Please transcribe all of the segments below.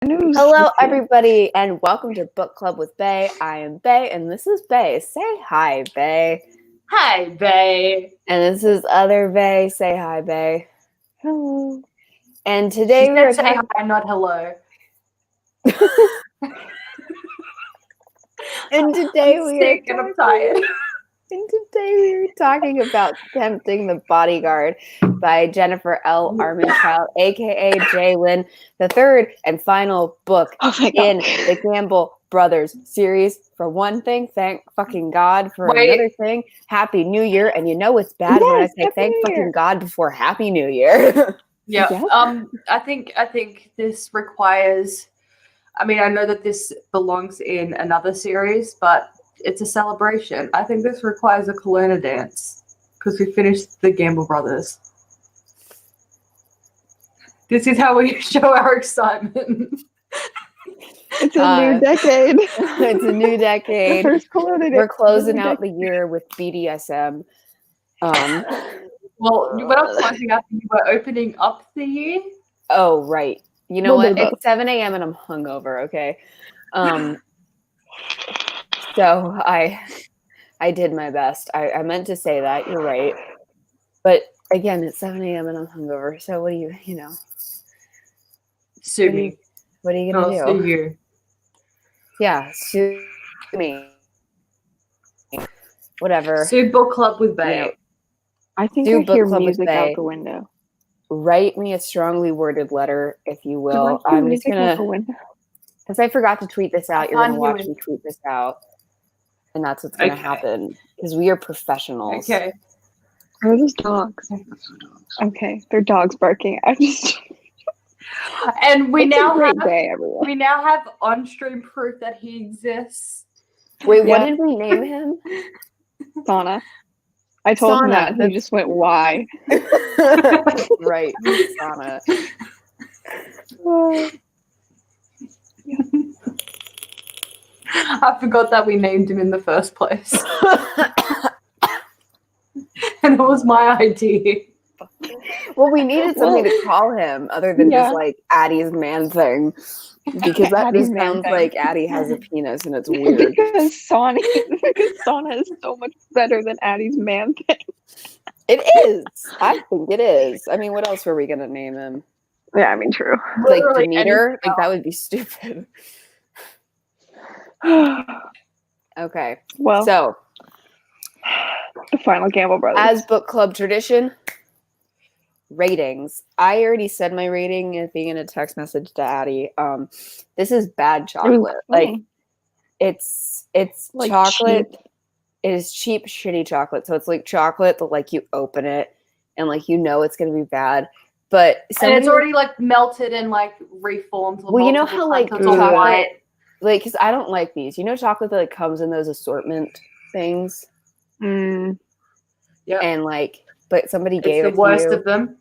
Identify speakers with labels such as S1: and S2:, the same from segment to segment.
S1: Hello, everybody, and welcome to Book Club with Bay. I am Bay, and this is Bay. Say hi, Bay.
S2: Hi, Bay.
S1: And this is other Bay. Say hi, Bay.
S3: Hello.
S1: And today
S2: She said say hi, not hello.
S1: And today
S2: I'm sick and I'm tired.
S1: And today we are talking about Tempting the Bodyguard by Jennifer L. Armentrout, aka Jalen, the third and final book in the Campbell Brothers series. For one thing, thank fucking God. For another thing, Happy New Year. And you know it's bad when I say thank fucking God before Happy New Year.
S2: Yeah. I think this requires. I mean, I know that this belongs in another series, but it's a celebration. I think this requires a Kelowna dance because we finished the Gamble Brothers. This is how we show our excitement.
S3: It's a new decade.
S1: It's a new decade.
S3: First Kelowna
S1: We're closing out the year with BDSM.
S2: Well, we're not closing out the year, we're opening up the year.
S1: Oh, right. You know what? It's 7 a.m. and I'm hungover, okay? So I did my best. I meant to say that. You're right. But again, it's 7 a.m. and I'm hungover. So what do you know?
S2: Sue me.
S1: What are you going to do?
S2: Sue you.
S1: Yeah, sue me. Whatever.
S2: Sue Book Club with Bay.
S1: You know,
S3: I think I hear music out the window.
S1: Write me a strongly worded letter, if you will. I'm just going to, because I forgot to tweet this out, you're going to watch me tweet this out. And that's what's going to happen, because we are professionals.
S2: Okay.
S3: Are those dogs? Okay, they're dogs barking.
S2: And we now have on-stream proof that he exists.
S1: Wait, what did we name him?
S3: Sauna. I told him that, and he just went, why?
S1: Right, Sauna.
S2: I forgot that we named him in the first place. And it was my idea.
S1: Well, we needed something to call him other than just like Addie's man thing. Because that just sounds like Addie has a penis and it's weird.
S3: Because Sauna is so much better than Addie's man thing.
S1: It is. I think it is. I mean, what else were we going to name him?
S3: Yeah, I mean, true.
S1: Like Demeter? Like, that would be stupid. Okay.
S3: Well,
S1: so
S3: the final Gamble Brothers.
S1: As book club tradition, ratings. I already said my rating as being in a text message to Addie. This is bad chocolate. Like it's like chocolate. Cheap. It is cheap, shitty chocolate. So it's like chocolate that like you open it and like you know it's gonna be bad. But
S2: and it's already like melted and like reformed.
S1: Well, you know how like chocolate, like, because I don't like these. You know, chocolate that like comes in those assortment things.
S2: Yeah.
S1: And like, but somebody gave it to you. It's
S2: the worst of them.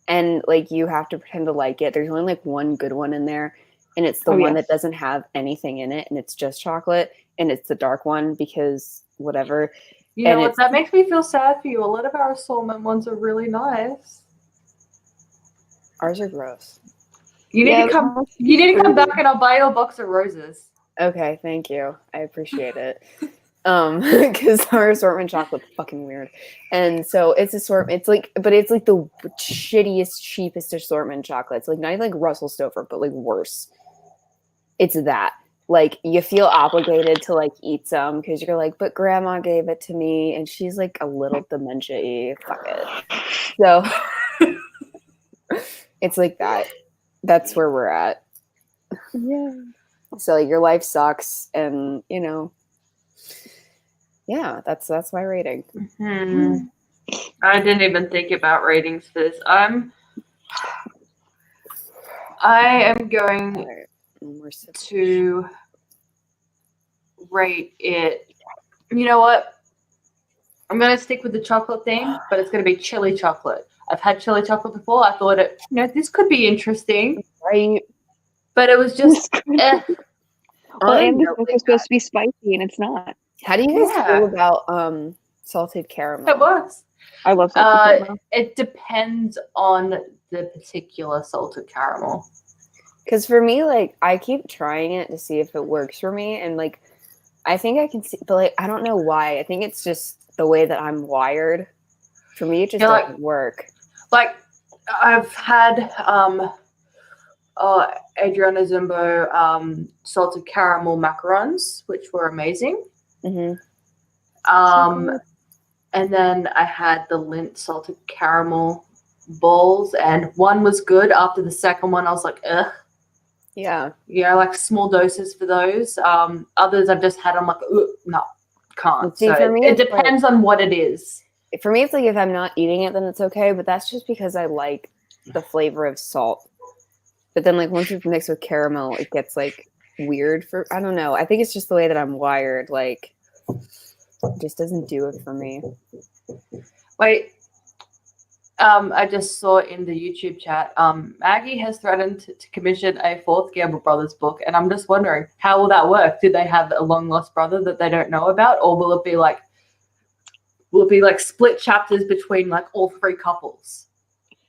S1: And like, you have to pretend to like it. There's only like one good one in there, and it's the one that doesn't have anything in it, and it's just chocolate, and it's the dark one because whatever.
S2: You know what? That makes me feel sad for you. A lot of our assortment ones are really nice.
S1: Ours are gross. You
S2: need to come. You need to come back, and I'll buy you a box of roses.
S1: Okay, thank you. I appreciate it. Because our assortment chocolate's fucking weird, and so it's assortment. It's like, but it's like the shittiest, cheapest assortment chocolate. It's like not even like Russell Stover, but like worse. It's that. Like, you feel obligated to like eat some because you're like, but grandma gave it to me, and she's like a little dementia-y. Fuck it. So. It's like that. That's where we're at.
S3: Yeah.
S1: So like, your life sucks, and you know, yeah, that's my rating.
S2: Mm-hmm. I didn't even think about ratings for this. I am going to rate it. You know what? I'm going to stick with the chocolate thing, but it's going to be chili chocolate. I've had chili chocolate before. I thought this could be interesting.
S1: Right.
S2: But it was just,
S3: Well, and it's supposed to be spicy, and it's not.
S1: How do you guys feel about salted caramel?
S2: It was.
S3: I love salted caramel.
S2: It depends on the particular salted caramel.
S1: Because for me, like, I keep trying it to see if it works for me, and like, I think I can see, but like, I don't know why. I think it's just the way that I'm wired. For me, it just
S2: Yeah, like-
S1: doesn't work.
S2: Like, I've had Adriana Zimbo salted caramel macarons, which were amazing.
S1: Hmm.
S2: And then I had the Lindt salted caramel balls, and one was good. After the second one, I was like, ugh.
S1: Yeah.
S2: Yeah, like small doses for those. Others I've just had, I'm like, no, can't.
S1: See,
S2: So
S1: for me,
S2: it
S1: it's like-
S2: depends on what it is.
S1: For me, it's like if I'm not eating it, then it's okay. But that's just because I like the flavor of salt. But then, like, once it's mixed with caramel, it gets like weird. I don't know. I think it's just the way that I'm wired. Like, it just doesn't do it for me.
S2: Wait, I just saw in the YouTube chat, Maggie has threatened to commission a fourth Gamble Brothers book, and I'm just wondering, how will that work? Do they have a long lost brother that they don't know about, or will it be like split chapters between like all three couples?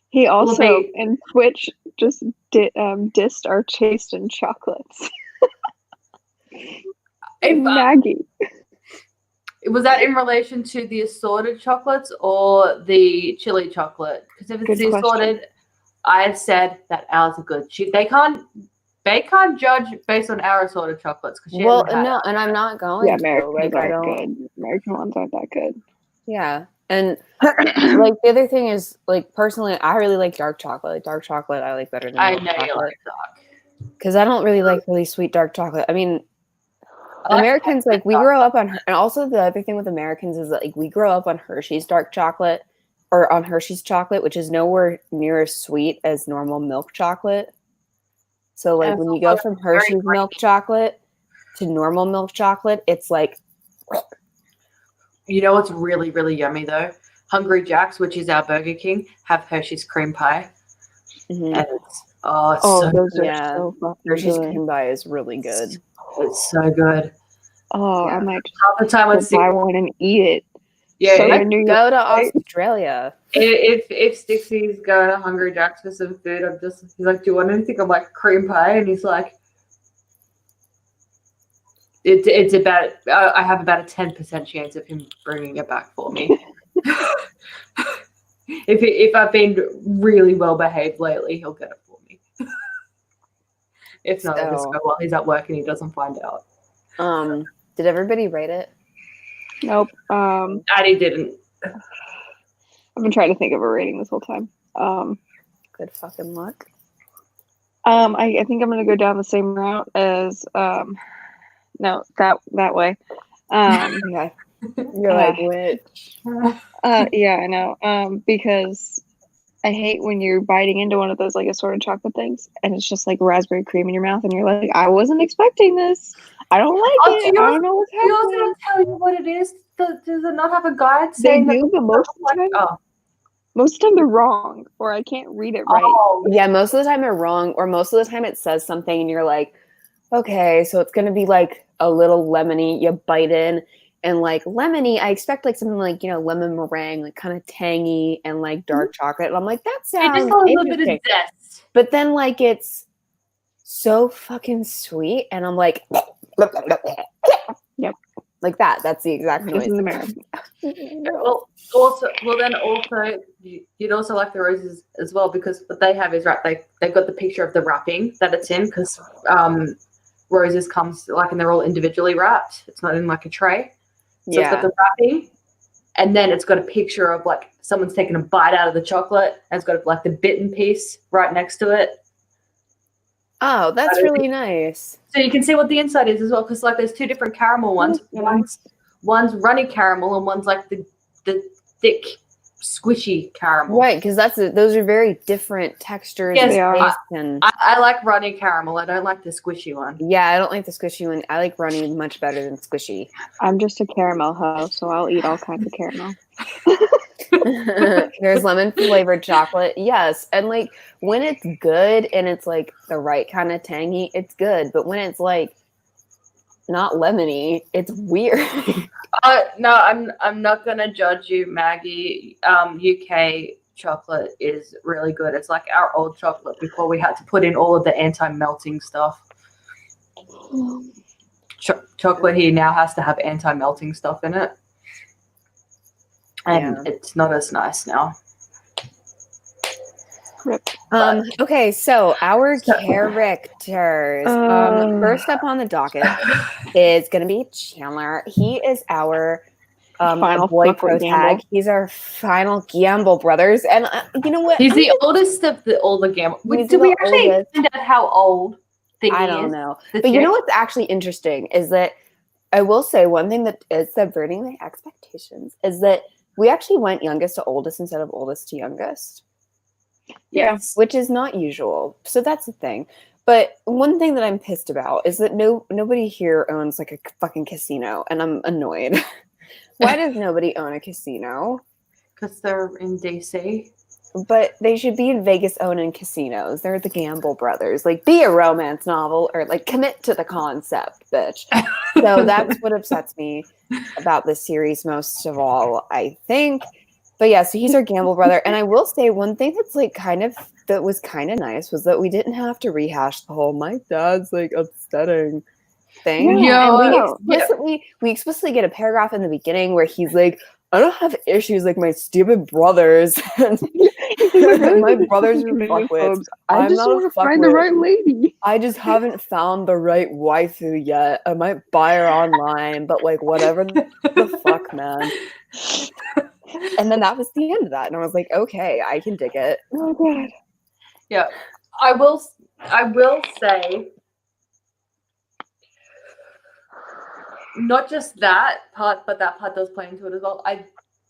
S3: He also
S2: be-
S3: in Twitch just dissed our taste in chocolates. Maggie.
S2: Was that in relation to the assorted chocolates or the chili chocolate? Because if it's
S3: Good
S2: the
S3: question.
S2: assorted, I have said that ours are good. They can't judge based on our assorted chocolates.
S1: Well, no, and I'm not going
S3: Yeah,
S1: to.
S3: American
S1: Like, I
S3: aren't
S1: don't.
S3: good. American ones aren't that good.
S1: Yeah, and like the other thing is, like, personally, I really like dark chocolate. Like, dark chocolate, I like better than
S2: I
S1: milk
S2: know you
S1: chocolate.
S2: like dark.
S1: Because I don't really like really sweet dark chocolate. I mean,
S2: I like
S1: Americans, like, we grow up on, and also the other thing with Americans is that, like, we grow up on Hershey's dark chocolate, or on Hershey's chocolate, which is nowhere near as sweet as normal milk chocolate. So, like,
S2: And
S1: when
S2: it's
S1: you go
S2: also
S1: from
S2: very
S1: Hershey's milk chocolate to normal milk chocolate, it's like,
S2: You know what's really, really yummy though? Hungry Jack's, which is our Burger King, have Hershey's cream pie.
S1: mhm.
S2: And it's it's so
S3: Those are
S1: yeah.
S3: so fucking
S1: Hershey's
S3: good.
S1: cream pie is really good.
S2: It's so good.
S3: Oh,
S1: Yeah.
S3: I might just
S2: Half the time
S3: go
S2: I'd see,
S3: buy one and eat it.
S2: yeah,
S3: So
S2: if,
S3: in New York,
S1: Go to
S3: right?
S1: Australia.
S2: if Stixie's going to Hungry Jack's for some food, he's like, do you want anything? I'm like, cream pie, and he's like, it's about, I have about a 10% chance of him bringing it back for me. If I've been really well behaved lately, he'll get it for me. If not, I'll just
S1: So-
S2: go while he's at work and he doesn't find out.
S1: Did everybody rate it?
S3: Nope.
S2: Addie didn't.
S3: I've been trying to think of a rating this whole time.
S1: Good fucking luck.
S3: I think I'm gonna go down the same route as no, that way.
S1: Yeah. You're like, which?
S3: Yeah, I know. Because I hate when you're biting into one of those like assorted chocolate things and it's just like raspberry cream in your mouth and you're like, I wasn't expecting this. I don't like it. I don't know what's
S2: You also
S3: happening.
S2: don't tell you what it is. Does it not have a guide
S3: They
S2: saying
S3: do, but most of the time,
S2: Oh,
S3: most of the time they're wrong or I can't read it right.
S2: oh,
S1: Yeah, most of the time they're wrong, or most of the time it says something and you're like, okay, so it's gonna be like a little lemony. You bite in, and like lemony, I expect like something like, lemon meringue, like kind of tangy and like dark chocolate. And I'm like, that
S2: it
S1: sounds
S2: just a little bit
S1: interesting.
S2: of zest.
S1: But then like it's so fucking sweet, and I'm like,
S3: Yep.
S1: like that. That's the exact
S3: This
S1: noise.
S3: is America.
S2: Well, then you'd also like the roses as well, because what they have is they've got the picture of the wrapping that it's in, because roses comes like, and they're all individually wrapped. It's not in like a tray. So it's got the wrapping, and then it's got a picture of like someone's taken a bite out of the chocolate, and it's got like the bitten piece right next to it.
S1: Oh, that's really nice.
S2: So you can see what the inside is as well, because like there's two different caramel ones. One's runny caramel, and one's like the thick, squishy caramel.
S1: Right, because those are very different textures.
S2: Yes,
S1: and
S3: they are.
S1: tastes and
S2: I like runny caramel. I don't like the squishy one.
S1: yeah, I don't like the squishy one. I like runny much better than squishy.
S3: I'm just a caramel hoe, so I'll eat all kinds of caramel.
S1: There's lemon flavored chocolate. Yes. And like when it's good and it's like the right kind of tangy, it's good. But when it's like not lemony, it's weird.
S2: No, I'm not gonna judge you, Maggie. UK chocolate is really good. It's like our old chocolate before we had to put in all of the anti-melting stuff. Chocolate here now has to have anti-melting stuff in it. And it's not as nice now.
S1: Okay, so our characters. First up on the docket is going to be Chandler. He is our
S3: final
S1: boy protag. He's our final Gamble brothers. And you know what?
S2: He's the oldest of all the Gamble. Did we actually find out how old
S1: I don't know. But you know what's actually interesting is that I will say one thing that is subverting the expectations is that we actually went youngest to oldest instead of oldest to youngest.
S2: Yes.
S1: Which is not usual. So that's the thing. But one thing that I'm pissed about is that nobody here owns like a fucking casino, and I'm annoyed. Why does nobody own a casino?
S2: Because they're in DC.
S1: But they should be in Vegas owning casinos. They're the Gamble brothers. Like, be a romance novel or like commit to the concept, bitch. So that's what upsets me about this series most of all, I think. But yeah, so he's our Gamble brother. And I will say one thing that's like that was kind of nice was that we didn't have to rehash the whole my dad's like upsetting thing.
S2: Yeah.
S1: We explicitly get a paragraph in the beginning where he's like, I don't have issues like my stupid brothers. My brothers are fuckwits.
S3: I just want to find the right lady.
S1: I just haven't found the right waifu yet. I might buy her online, but like whatever the fuck, man. And then that was the end of that. And I was like, okay, I can dig it.
S3: Oh god.
S2: Yeah. I will say not just that part, but that part does play into it as well. I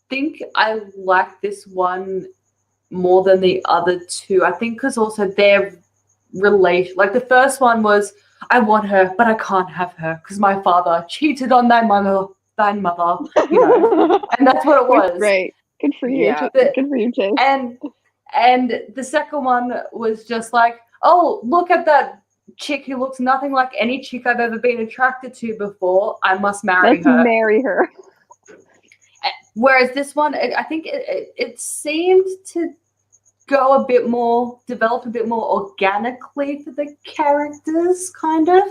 S2: think I like this one more than the other two. I think because also their relation, like the first one was, I want her, but I can't have her because my father cheated on thy mother, you know, and that's what it was.
S3: Right. Good for you.
S1: Yeah.
S3: Good for you, Chase.
S2: And the second one was just like, oh, look at that chick who looks nothing like any chick I've ever been attracted to before. I must marry her.
S3: Let's marry her.
S2: Whereas this one, I think it seemed to develop a bit more organically for the characters, kind of.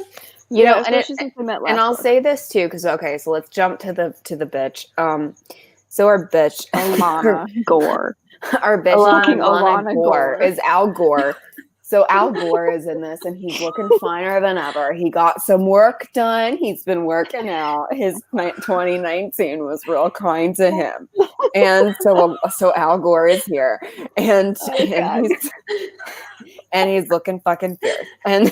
S1: You know,
S3: and
S1: I'll say this too, because okay, so let's jump to the bitch. So our bitch,
S3: Alana Gore.
S1: Our bitch, Alana Gore, is Al Gore. So Al Gore is in this, and he's looking finer than ever. He got some work done. He's been working out. His 2019 was real kind to him, and so Al Gore is here, and he's looking fucking fierce. And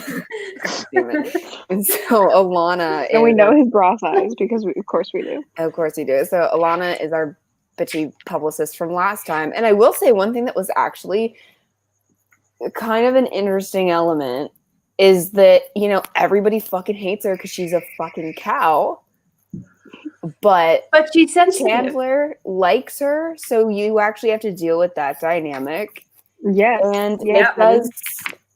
S1: so Alana,
S3: and we know his bra size because of course we do.
S1: Of course we do. So Alana is our bitchy publicist from last time, and I will say one thing that was actually kind of an interesting element is that, you know, everybody fucking hates her because she's a fucking cow. But
S2: she's sensitive.
S1: Chandler likes her, so you actually have to deal with that dynamic.
S3: Yes.
S1: And it does,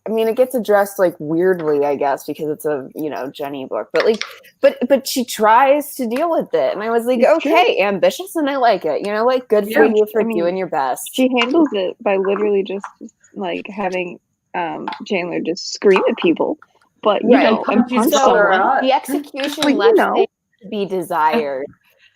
S1: I mean, it gets addressed like weirdly, I guess, because it's a, you know, Jenny book. But like but she tries to deal with it. And I was like, it's okay, true. Ambitious, and I like it. You know, like good for you for doing your best.
S3: She handles it by literally just like having Chandler just scream at people, but you know, and punch someone.
S1: The execution left things to be desired.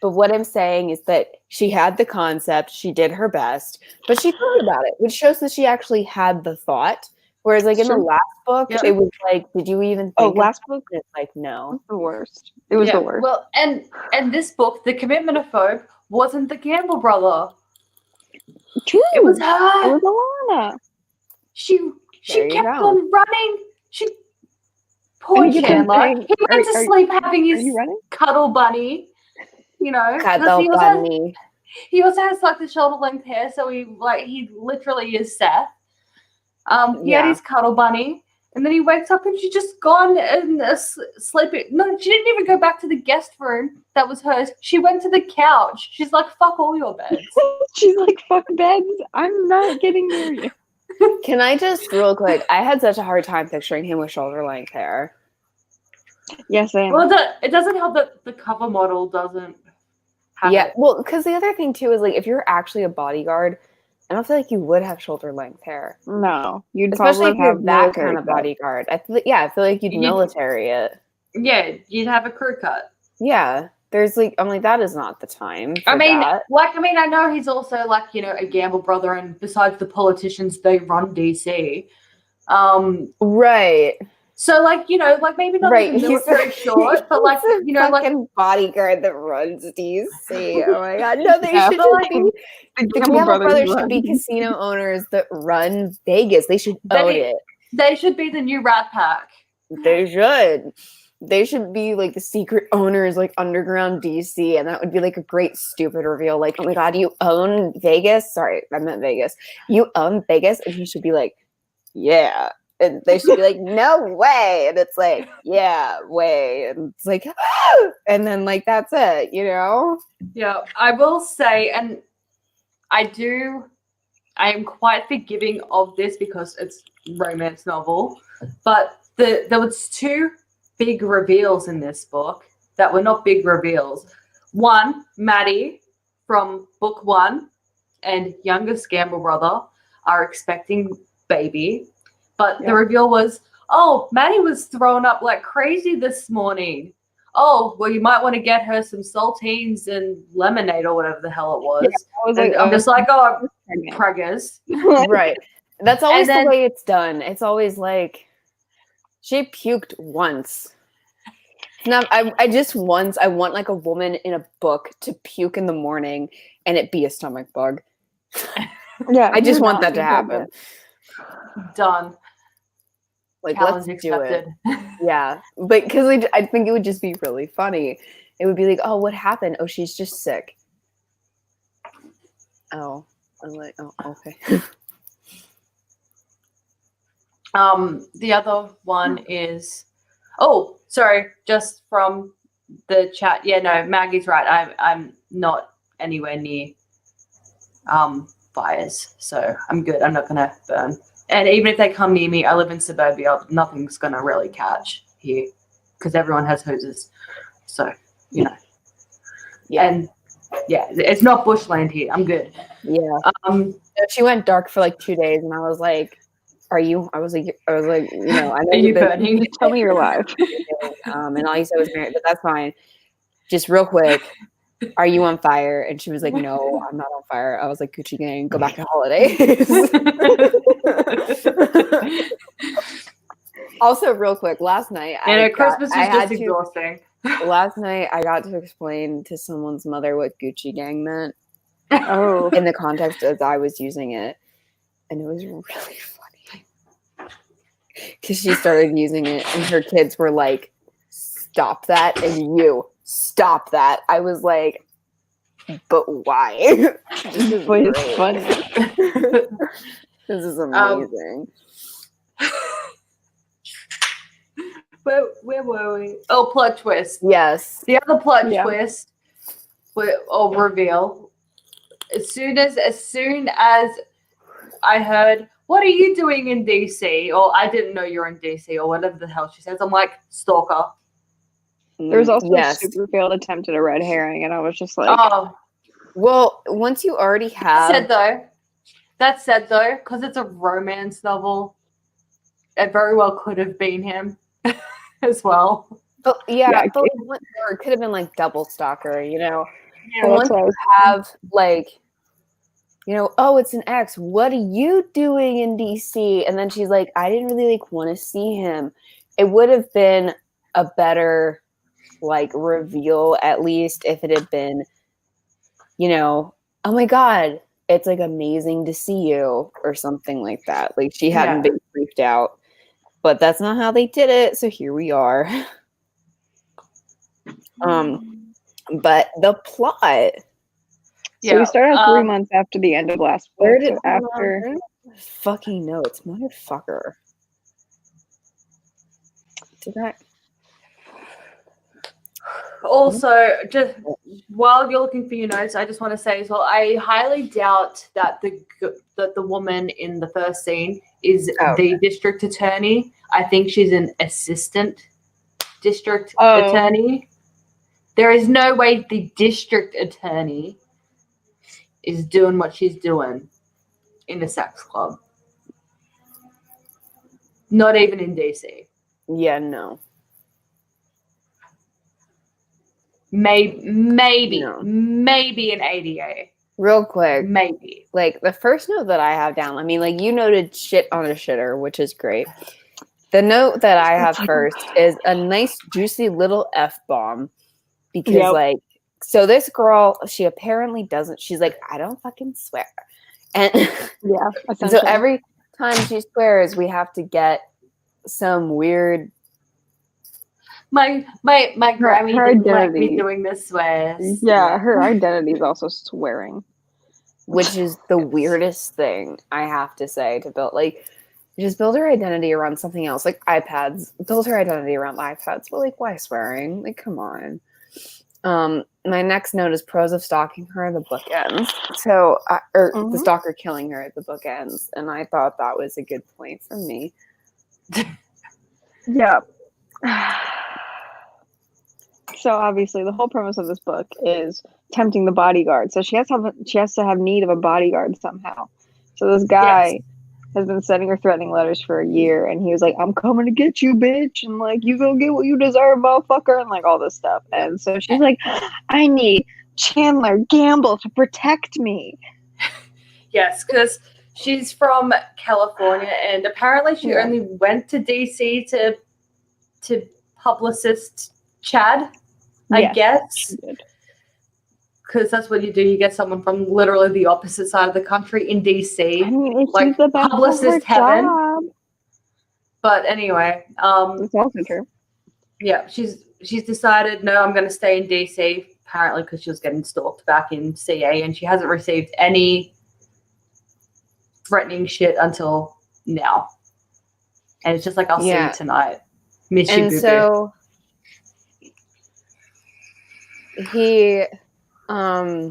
S1: But what I'm saying is that she had the concept, she did her best, but she thought about it, which shows that she actually had the thought. Whereas, like in the last book, it was like, "Did you even?" Think
S3: last book,
S1: it's like, no,
S3: the worst. It was the worst.
S2: Well, and this book, the commitment-ophobe, wasn't the Gamble brother.
S3: True.
S2: It was her.
S3: It was Alana.
S2: She kept on running. Poor Chandler. He went to sleep having his cuddle bunny. You know,
S1: cuddle bunny.
S2: He also has like the shoulder length hair, so he literally is Seth. He had his cuddle bunny, and then he wakes up and she's just gone and sleeping. No, she didn't even go back to the guest room that was hers. She went to the couch. She's like, fuck all your beds.
S3: She's like, fuck beds. I'm not getting near you.
S1: Can I just real quick? I had such a hard time picturing him with shoulder length hair.
S3: Yes, I am.
S2: Well, it doesn't help that the cover model doesn't have it.
S1: Well, because the other thing too is like if you're actually a bodyguard, I don't feel like you would have shoulder length hair,
S3: No, you'd
S1: especially if
S3: probably
S1: you're
S3: have
S1: that
S3: military
S1: kind of
S3: cut.
S1: bodyguard. I feel like you'd
S2: You'd-
S1: military it.
S2: Yeah, you'd have a crew cut.
S1: Yeah, there's like, I'm like, that is not the time for that.
S2: I know he's also like, a gamble brother, and besides the politicians, they run DC.
S1: Right.
S2: So maybe not
S1: Right.
S2: even military short, but like,
S1: he's a fucking bodyguard that runs DC. Oh my god. No, they
S3: Yeah,
S1: should
S3: but,
S1: just be the Gamble Brothers should be casino owners that run Vegas. They should own it.
S2: They should be the new Rat Pack.
S1: They should. They should be like the secret owners, like underground DC, and that would be like a great stupid reveal. Like, oh my god, you own Vegas? Sorry, I meant Vegas. You own Vegas, and he should be like, yeah. And they should be like, no way. And it's like, yeah, way. And it's like, ah! And then like that's it,
S2: Yeah, I will say, and I am quite forgiving of this because it's romance novel, but there was 2 big reveals in this book that were not big reveals. One, Maddie from book 1 and youngest Gamble brother are expecting baby. But the reveal was, oh, Maddie was thrown up like crazy this morning. Oh, well, you might want to get her some saltines and lemonade or whatever the hell it was. Yeah, I'm just like, oh, preggers.
S1: Right. That's always the way it's done. It's always like, she puked once. Now, I just once, I want like a woman in a book to puke in the morning and it be a stomach bug.
S3: Yeah.
S1: I just want that to happen.
S2: Done.
S1: Like,
S2: Challenge
S1: let's do
S2: accepted.
S1: it. Yeah, but because I think it would just be really funny. It would be like, oh, what happened? Oh, she's just sick. Oh, I'm like, oh, okay.
S2: The other one is, oh, sorry, just from the chat. Yeah, no, Maggie's right. I'm not anywhere near fires, so I'm good. I'm not gonna burn. And even if they come near me, I live in suburbia. Nothing's gonna really catch here because everyone has hoses. So
S1: Yeah.
S2: And yeah, it's not bushland here. I'm good.
S1: Yeah. She went dark for like 2 days, and I was like, "Are you?" I was like, I know
S2: Are you burning?
S3: Tell me you're live.
S1: And all you said was married, but that's fine. Just real quick, are you on fire? And she was like, no, I'm not on fire. I was like, Gucci gang, go back to holidays. Also, real quick, last night
S2: Christmas was just exhausting.
S1: Last night I got to explain to someone's mother what Gucci gang meant.
S3: Oh.
S1: In the context as I was using it. And it was really funny. Because she started using it and her kids were like, stop that, and you stop that. I was like, but why?
S3: Boy, it's funny.
S1: This is amazing.
S2: Where were we? Oh, plot twist.
S1: Yes.
S2: The other plot twist or reveal. As soon as I heard, what are you doing in DC? Or I didn't know you're in DC or whatever the hell she says. I'm like, stalker.
S3: There was also a super failed attempt at a red herring, and I was just like,
S1: oh. Well, once you already have...
S2: That said, though, because it's a romance novel, it very well could have been him as well.
S1: But it could have been like double stalker,
S3: Yeah,
S1: once you have like, oh, it's an ex. What are you doing in DC? And then she's like, I didn't really like want to see him. It would have been a better like reveal, at least if it had been, oh my God, it's like amazing to see you or something like that. Like she hadn't been freaked out, but that's not how they did it. So here we are. But the plot.
S3: So we started out 3 months after the end of last book.
S1: Where did
S3: after
S1: fucking notes, motherfucker? Did that?
S2: Also, just while you're looking for your notes, I just want to say as well, I highly doubt that the woman in the first scene is the district attorney. I think she's an assistant district attorney. There is no way the district attorney is doing what she's doing. in a sex club. Not even in DC.
S1: Yeah, no.
S2: Maybe
S1: No.
S2: maybe an ADA.
S1: Real quick.
S2: Maybe.
S1: Like, the first note that I have down, I mean, like, you noted shit on a shitter, which is great. The note that I have first is a nice, juicy little F-bomb. Because, like, so this girl, she apparently doesn't, she's like, I don't fucking swear. And
S3: Yeah.
S1: so every time she swears, we have to get some weird.
S2: My Grammy
S3: her
S2: didn't like me
S3: identity.
S2: doing this swears.
S3: Yeah, her identity is also swearing.
S1: Which is the weirdest thing, I have to say, to build. Like, just build her identity around something else, like iPads. Build her identity around iPads, but like, why swearing? Like, come on. My next note is pros of stalking her. The book ends. So, the stalker killing her at the book ends, and I thought that was a good point for me.
S3: Yeah. So obviously, the whole premise of this book is tempting the bodyguard. So she has to have need of a bodyguard somehow. So this guy has been sending her threatening letters for a year, and he was like, "I'm coming to get you, bitch," and like, "You go get what you deserve, motherfucker," and like all this stuff. And so she's like, "I need Chandler Gamble to protect me."
S2: Yes, because she's from California, and apparently she only went to DC to publicist Chad. I guess, because that's what you do. You get someone from literally the opposite side of the country in DC.
S3: I mean, it's
S2: like
S3: the best
S2: publicist heaven.
S3: job.
S2: But anyway,
S3: it's also true.
S2: Yeah, she's decided, no, I'm going to stay in DC. Apparently, because she was getting stalked back in CA, and she hasn't received any threatening shit until now. And it's just like, I'll see you tonight. Miss you, boo-boo.
S1: So he so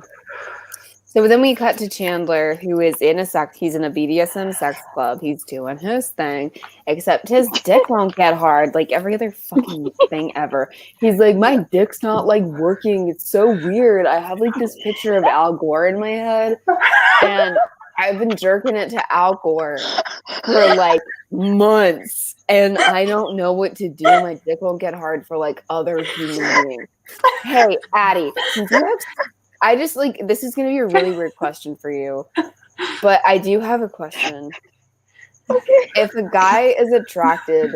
S1: then we cut to Chandler, who is he's in a BDSM sex club. He's doing his thing, except his dick won't get hard like every other fucking thing ever. He's like, my dick's not like working. It's so weird. I have like this picture of Al Gore in my head, and I've been jerking it to Al Gore for like months, and I don't know what to do. My dick won't get hard for like other human beings. Hey, Addie, since you have, I just like, this is going to be a really weird question for you, but I do have a question. If a guy is attracted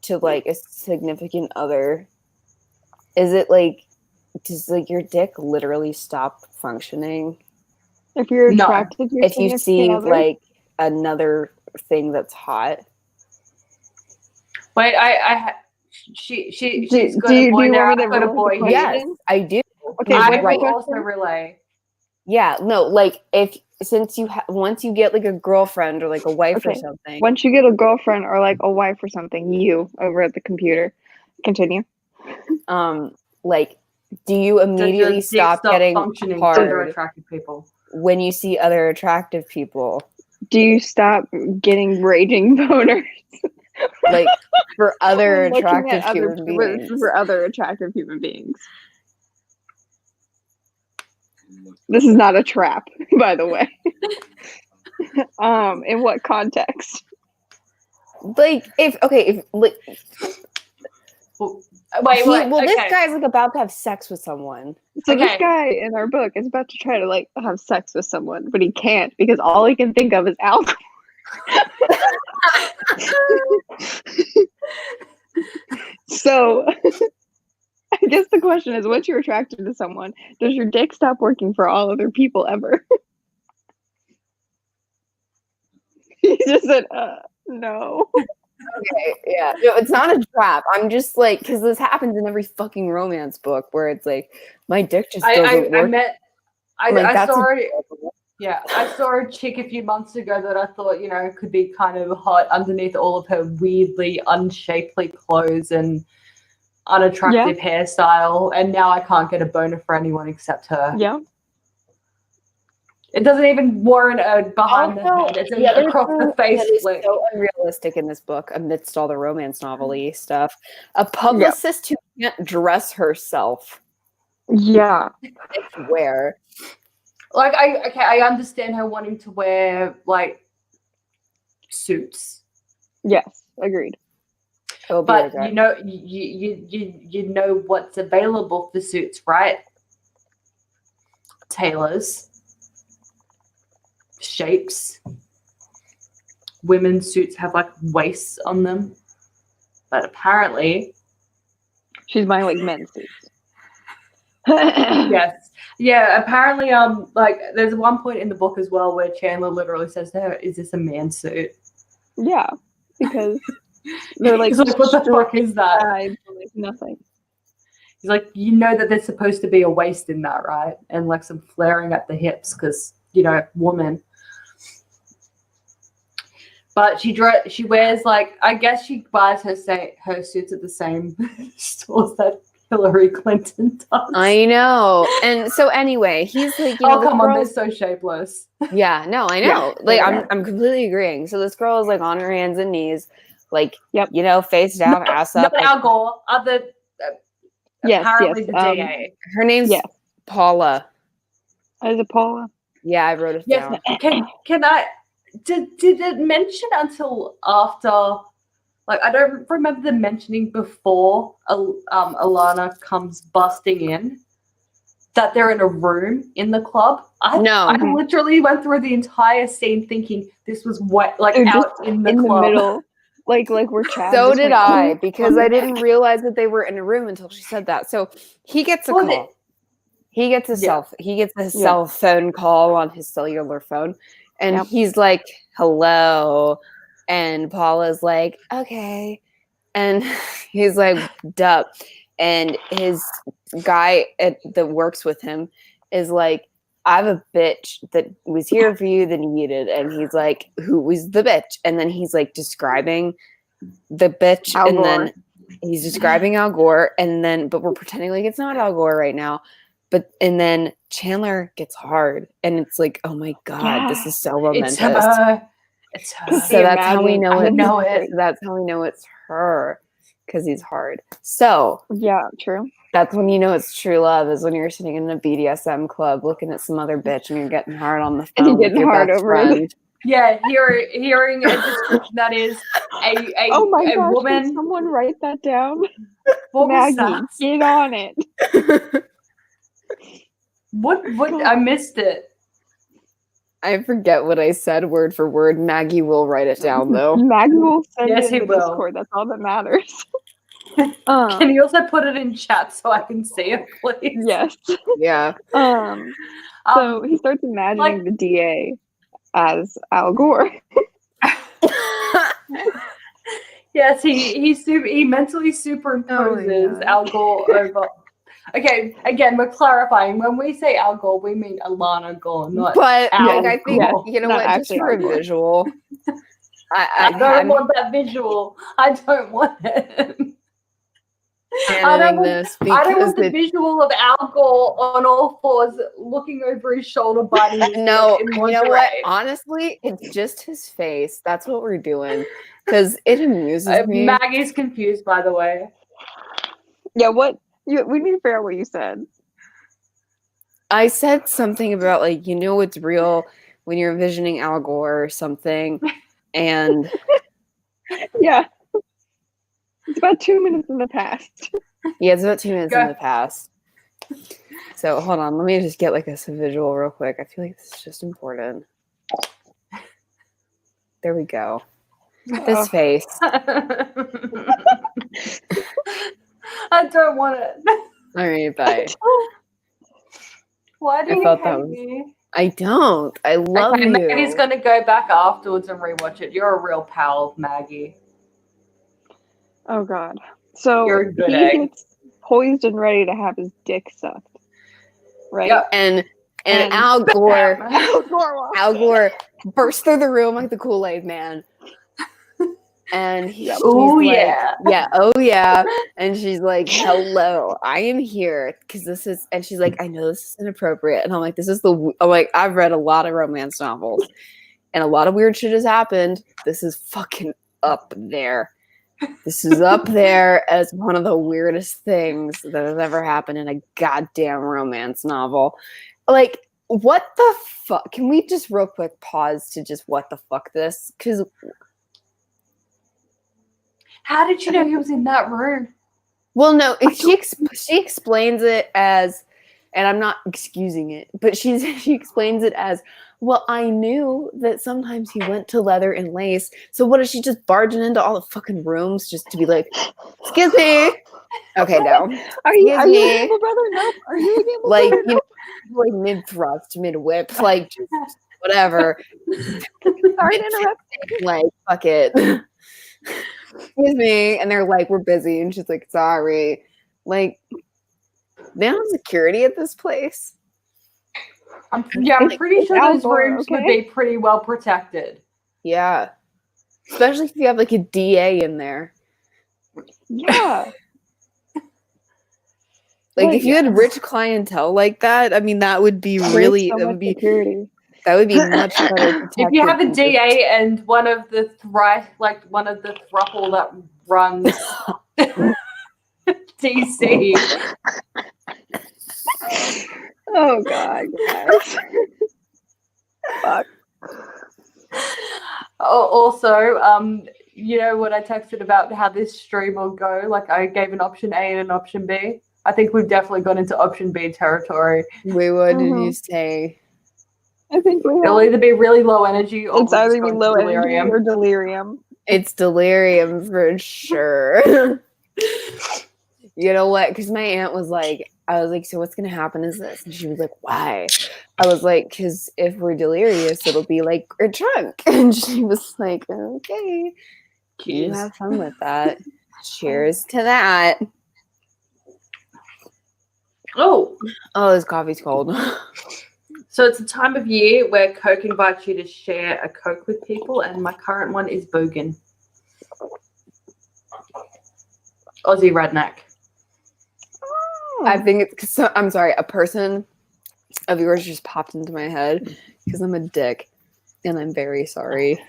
S1: to like a significant other, is it like, does like your dick literally stop functioning?
S3: If you're attracted to your
S1: if you see
S3: other?
S1: like another thing that's hot.
S2: Wait, she's got a boy now. I've got a boy.
S1: Yes, I do.
S3: Okay,
S2: I will also relay.
S1: Yeah, no, like once you get like a girlfriend or like a wife or something.
S3: Once you get a girlfriend or like a wife or something, you over at the computer. Continue.
S1: Like, do you immediately stop getting
S2: functioning
S1: hard
S2: under attractive people
S1: when you see other attractive people?
S3: Do you stop getting raging boners?
S1: Like for other attractive human beings.
S3: For other attractive human beings. This is not a trap, by the way. In what context?
S1: Like if like this guy's like about to have sex with someone.
S3: So this guy in our book is about to try to like have sex with someone, but he can't because all he can think of is alcohol. So I guess the question is, once you're attracted to someone, does your dick stop working for all other people ever? He just said, no.
S1: Okay, yeah. No, it's not a trap. I'm just like, because this happens in every fucking romance book where it's like, my dick just doesn't work.
S2: I saw a chick a few months ago that I thought, could be kind of hot underneath all of her weirdly unshapely clothes and unattractive hairstyle, and now I can't get a boner for anyone except her.
S3: Yeah.
S2: It doesn't even warrant a behind the head. It's across the face.
S1: That is so unrealistic in this book amidst all the romance novel-y stuff. A publicist who can't dress herself.
S3: Yeah.
S1: Where?
S2: Like, I understand her wanting to wear like suits,
S3: Yes, agreed.
S1: It'll be
S2: but
S1: regret.
S2: you know, you know what's available for suits, right? Tailors, shapes. Women's suits have like waists on them, but apparently,
S3: She's buying like men's suits.
S2: yes, yeah. Apparently, like there's one point in the book as well where Chandler literally says to her, "Is this a man suit?"
S3: Yeah, because they're like,
S2: He's like, "What the fuck is that?"
S3: sides, like nothing.
S2: He's like, "You know that there's supposed to be a waist in that, right? And like some flaring at the hips, because you know, woman." But she wears like, I guess she buys her suits at the same stores that Hillary Clinton does.
S1: I know. And so anyway, he's like, you know,
S2: Oh
S1: this
S2: come on, they're
S1: girl's-
S2: so shapeless.
S1: Yeah, no, I know.
S3: Yeah,
S1: like
S3: yeah.
S1: I'm completely agreeing. So this girl is like on her hands and knees, like
S3: Yep.
S1: you know, face down, ass up.
S2: Not
S1: like,
S2: Al Gore, other
S3: Yes,
S2: apparently
S3: yes.
S2: the DA.
S1: her name's
S3: Yes.
S1: Paula.
S3: Is it Paula?
S1: Yeah, I wrote it
S2: Yes,
S1: down.
S2: can I did it mention until after, like I don't remember them mentioning before Alana comes busting in that they're in a room in the club. I
S1: No.
S2: literally went through the entire scene thinking this was what like
S3: They're
S2: out
S3: just
S2: in the
S3: in the
S2: club.
S3: middle, like where Chad.
S1: So
S3: just
S1: did
S3: went,
S1: I,
S3: "Oh,
S1: because
S3: oh."
S1: I didn't realize that they were in a room until she said that. So he gets a
S2: Well,
S1: call. He gets a
S3: Yeah.
S1: cell phone call on his cellular phone, and
S3: Yep.
S1: he's like, "Hello," and Paula's like, "Okay," and he's like, "Duh," and his guy that works with him is like, "I have a bitch that was here for you that needed," and he's like, "Who was the bitch?" And then he's like describing the bitch,
S3: Al
S1: and
S3: Gore.
S1: then he's describing Al Gore, and then but we're pretending like it's not Al Gore right now. And then Chandler gets hard, and it's like, oh my god, this is so
S2: it's
S1: momentous.
S2: her. It's her.
S1: So that's how we know
S2: I
S1: it.
S2: know it.
S1: That's how we know it's her, because he's hard. So
S3: Yeah, true.
S1: that's when you know it's true love, is when you're sitting in a BDSM club looking at some other bitch and you're getting hard on the
S3: And you're
S1: phone with
S3: getting
S1: your
S3: hard
S1: best
S3: over it.
S1: friend.
S2: Yeah, hearing a description that is a
S3: Oh my
S2: a
S3: gosh!
S2: woman.
S3: Can someone write that down?
S2: What was
S3: Maggie,
S2: that?
S3: get on it.
S2: What I missed it.
S1: I forget what I said word for word. Maggie will write it down though.
S3: Maggie will send
S2: Yes,
S3: it
S2: he
S3: in the
S2: will.
S3: Discord. That's all that matters.
S2: Can you also put it in chat so I can see it, please?
S3: Yes.
S1: Yeah.
S3: So he starts imagining the DA as Al Gore.
S2: Yes, he mentally superimposes
S1: God.
S2: Al Gore over. Okay, again, we're clarifying. When we say Al Gore, we mean Alana Gore, not
S1: But
S2: Al
S1: like, I think
S2: Gore.
S1: you know
S3: Not
S1: what, just
S3: actually
S1: for a
S3: Al Gore.
S1: visual.
S2: I don't want that visual. I don't want it.
S1: editing this
S2: I don't
S1: because
S2: want the visual of Al Gore on all fours looking over his shoulder, biting his
S1: no,
S2: neck in
S1: you know what?
S2: lingerie.
S1: Honestly, it's just his face. That's what we're doing because it amuses me.
S2: Maggie's confused, by the way.
S3: Yeah, what? We need to figure out what you said.
S1: I said something about like it's real when you're envisioning Al Gore or something, and
S3: Yeah. It's about 2 minutes in the past.
S1: yeah, it's about 2 minutes in
S2: Go.
S1: the past. So hold on, let me just get like a visual real quick. I feel like this is just important. There we go. This face.
S2: I don't want it.
S1: All right, bye.
S2: Why do
S1: I
S2: you
S1: felt that
S2: hate
S1: was-
S2: me?
S1: I don't. I love
S2: Okay,
S1: you.
S2: Maggie's gonna go back afterwards and rewatch it. You're a real pal, Maggie.
S3: Oh god. So
S2: You're a good
S3: he
S2: egg.
S3: gets poised and ready to have his dick sucked. Right?
S2: Yep.
S1: And
S3: And-
S1: Al Gore.
S3: Al Gore walks
S1: Al Gore bursts through the room like the Kool-Aid man. And he's
S2: Oh,
S1: like,
S2: yeah.
S1: oh yeah. And she's like, hello, I am here because this is, and she's like, I know this is inappropriate. And I'm like, I've read a lot of romance novels and a lot of weird shit has happened. This is fucking up there. This is up there as one of the weirdest things that has ever happened in a goddamn romance novel. Like, what the fuck? Can we just real quick pause to just what the fuck this? Because
S2: How did you know he was in that room?
S1: well, no, she explains it as, and I'm not excusing it, but she explains it as, well, I knew that sometimes he went to leather and lace. So what is she just barging into all the fucking rooms just to be like, excuse me? Okay, no.
S3: Are you
S1: Excuse me.
S3: a Gamble brother? Nope. Are you a Gamble
S1: Like,
S3: brother?
S1: you know, like mid thrust, mid whip, like just whatever.
S3: Sorry to interrupt.
S1: Like, fuck it. Excuse me. And they're like, we're busy. And she's like, sorry. Like, they don't have security at this place.
S2: I'm pretty sure those rooms would be pretty well protected.
S1: Yeah. Especially if you have like a DA in there.
S3: Yeah.
S1: Like if you had rich clientele like that, I mean that would be really
S3: so
S1: that would be
S3: security.
S1: that would be much better protected.
S2: If you have a DA and one of the thruple that runs DC.
S3: Oh god, guys. Fuck.
S2: Also, you know what I texted about how this stream will go? Like I gave an option A and an option B. I think we've definitely gone into option B territory.
S1: Wait, what did you say?
S3: I think
S2: It'll either be really low energy or
S3: it's either be low energy or delirium.
S1: It's delirium for sure. You know what? Because my aunt was like, I was like, so what's gonna happen is this, and she was like, why? I was like, because if we're delirious, it'll be like we're drunk, and she was like, okay, you have fun with that. Cheers to that.
S2: Oh,
S1: this coffee's cold.
S2: So it's a time of year where Coke invites you to share a Coke with people, and my current one is Bogan. Aussie redneck.
S1: I think it's. I'm sorry. A person of yours just popped into my head because I'm a dick, and I'm very sorry.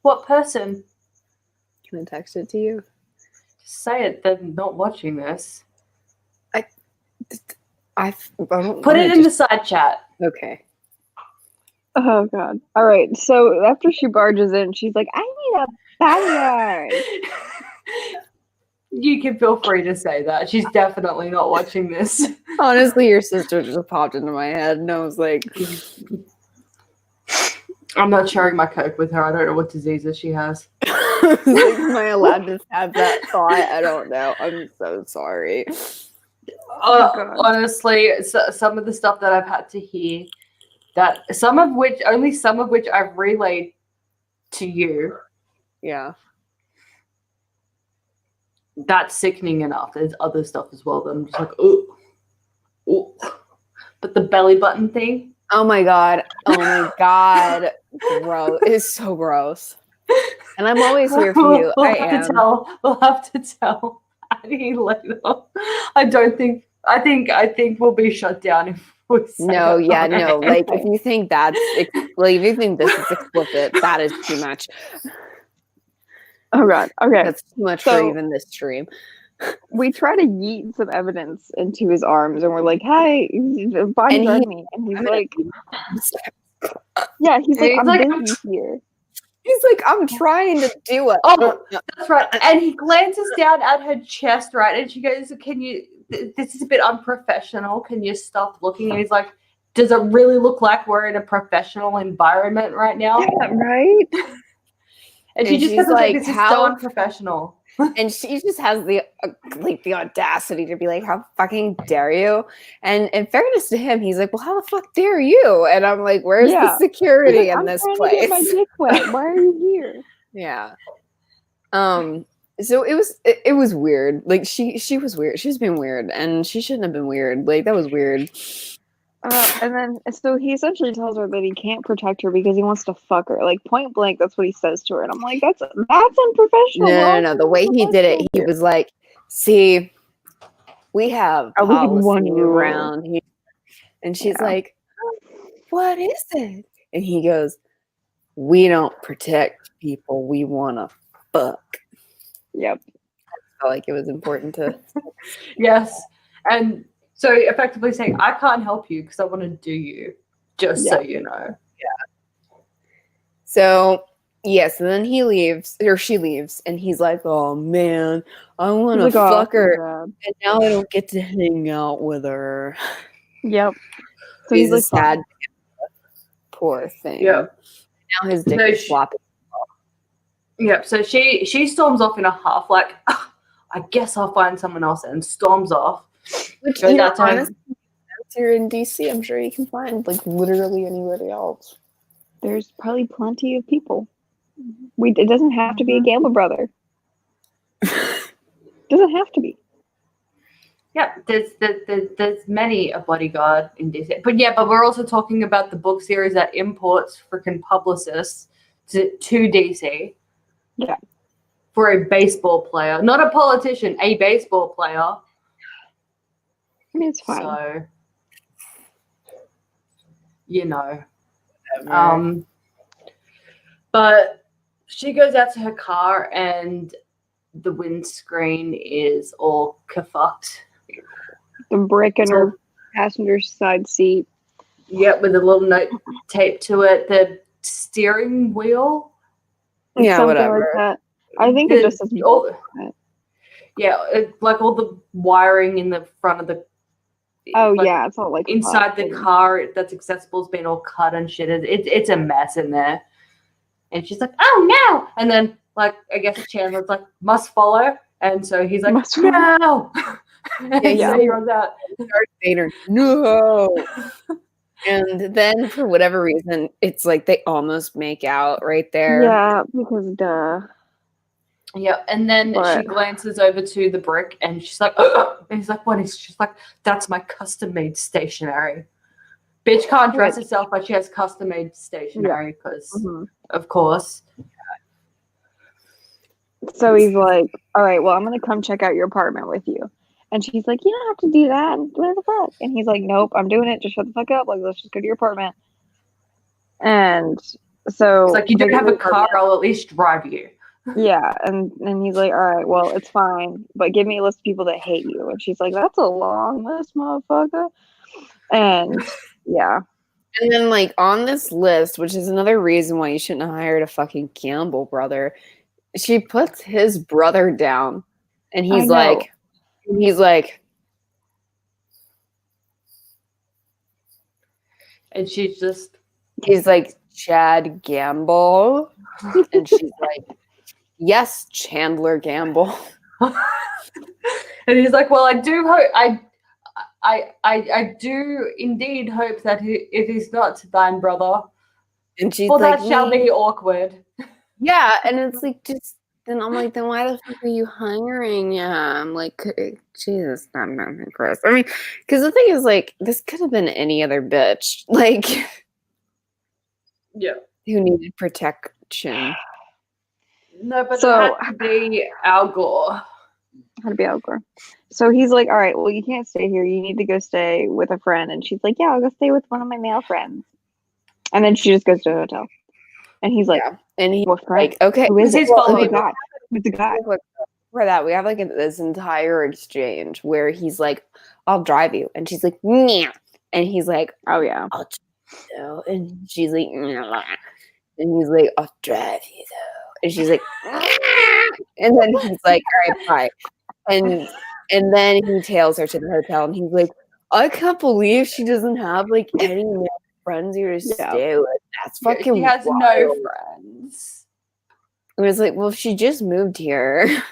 S2: What person?
S1: Can I text it to you?
S2: Just say it. They're not watching this.
S1: I don't
S2: put it in the side chat.
S1: Okay.
S3: Oh god. All right. So after she barges in, she's like, "I need a bodyguard."
S2: You can feel free to say that. She's definitely not watching this.
S1: Honestly, your sister just popped into my head, and I was like,
S2: I'm not sharing my Coke with her. I don't know what diseases she has.
S1: like, am I allowed to have that thought? I don't know. I'm so sorry.
S2: Honestly, some of the stuff that I've had to hear, some of which I've relayed to you.
S1: Yeah.
S2: That's sickening enough. There's other stuff as well that I'm just like, ooh. But the belly button thing.
S1: Oh my god. Gross. It's so gross. And I'm always here for you.
S2: We'll have to tell Addie later. I think we'll be shut down if we say
S1: no. Like if you think if you think this is explicit, that is too much.
S3: Oh god. Okay.
S1: That's too much for even this stream.
S3: We try to yeet some evidence into his arms, and we're like, "Hi, bodyguard me," and he's like, "Yeah." He's like, "I'm busy here."
S1: He's like, I'm trying to do it.
S2: Oh, that's right. And he glances down at her chest, right? And she goes, this is a bit unprofessional. Can you stop looking? And he's like, does it really look like we're in a professional environment right now?
S3: Yeah, right?
S2: And she just goes like, this is so unprofessional.
S1: And she just has the audacity to be like, how fucking dare you? And in fairness to him, he's like, well, how the fuck dare you? And I'm like, where's the security in this place?
S3: To get my dick wet. Why are you here?
S1: Yeah. So it was weird. Like she was weird. She was being weird, and she shouldn't have been weird. Like that was weird.
S3: And then so he essentially tells her that he can't protect her because he wants to fuck her. Like point blank, that's what he says to her. And I'm like, that's unprofessional.
S1: No. The way he did it, he was like, see, we have policy around here. And she's like, what is it? And he goes, we don't protect people. We want to fuck.
S3: Yep.
S1: I felt like it was important to.
S2: Yes. And So effectively saying, I can't help you because I want to do you, just so you know.
S1: So, yes, and then he leaves, or she leaves, and he's like, oh, man, I want to
S3: He's like,
S1: fuck
S3: "Oh,
S1: her,
S3: God."
S1: and now I don't get to hang out with her.
S3: Yep. So
S1: He's
S3: he's
S1: a
S3: like,
S1: sad,
S3: fine.
S1: poor thing.
S2: Yep.
S1: Now his dick
S2: So
S1: is flopping.
S2: Yep. So she storms off in a huff, like, I guess I'll find someone else, and storms off.
S1: Which,
S2: Goes
S1: you know,
S2: out to her-
S1: honestly, if you're in DC, I'm sure you can find, like, literally anybody else.
S3: There's probably plenty of people. It doesn't have to be a Gamble brother. Doesn't have to be.
S2: Yeah, there's many a Bodyguard in DC. But we're also talking about the book series that imports freaking publicists to DC.
S3: Yeah.
S2: For a baseball player. Not a politician, a baseball player.
S3: I mean, it's fine.
S2: So, you know. But she goes out to her car and the windscreen is all kafucked.
S3: The brick in her passenger side seat.
S2: Yep, with a little note taped to it. The steering wheel.
S1: Yeah,
S3: something
S1: whatever.
S3: like that. I think it just says
S2: like all the wiring in the front of the.
S3: Oh
S2: like,
S3: yeah, it's all like
S2: inside the car that's accessible has been all cut and shit. It's a mess in there. And she's like, oh no! And then like I guess Chandler's like must follow, and so he's like no. And so he runs out.
S1: Darth Vader, no. And then for whatever reason, it's like they almost make out right there.
S3: Yeah, because duh.
S2: Yeah, and then she glances over to the brick and she's like, and he's like, what is? She's like, that's my custom made stationery. Bitch can't dress herself, but she has custom made stationery because, of course.
S3: So he's like, all right, well, I'm going to come check out your apartment with you. And she's like, you don't have to do that. What the fuck? And he's like, nope, I'm doing it. Just shut the fuck up. Like, let's just go to your apartment. And so.
S2: It's like, you don't have a car, I'll at least drive you.
S3: Yeah. And he's like, all right, well, it's fine. But give me a list of people that hate you. And she's like, that's a long list, motherfucker. And yeah.
S1: And then, like, on this list, which is another reason why you shouldn't have hired a fucking Campbell brother, she puts his brother down. And he's like,
S2: and she's
S1: like, Chad Gamble. And she's like, yes, Chandler Gamble.
S2: And he's like, well, I do hope, I do indeed hope that it is not thine brother.
S1: And she's
S2: well,
S1: like,
S2: that shall be awkward.
S1: Yeah, and it's like, just, then I'm like, then why the fuck are you hiring him? Like, Jesus, not Chris. I mean, because the thing is, like, this could have been any other bitch, like,
S2: yeah,
S1: who needed protection.
S2: No, but it had to be Al Gore.
S3: Had to be Al Gore. So he's like, all right, well, you can't stay here. You need to go stay with a friend. And she's like, yeah, I'll go stay with one of my male friends. And then she just goes to a hotel. And he's like,
S1: and he's
S3: like,
S1: okay,
S3: who is it?
S2: Following
S3: the guy. Who's the guy?
S1: For that, we have like this entire exchange where he's like, I'll drive you. And she's like, yeah. And he's like,
S3: oh, yeah.
S1: I'll drive you though. And she's like, nah. And he's like, I'll drive you though. And she's like, nah. And then he's like, all right, bye. And then he tails her to the hotel and he's like, I can't believe she doesn't have like any male friends here to stay with. That's fucking
S2: She has
S1: wild.
S2: no friends.
S1: It was like, well, if she just moved here,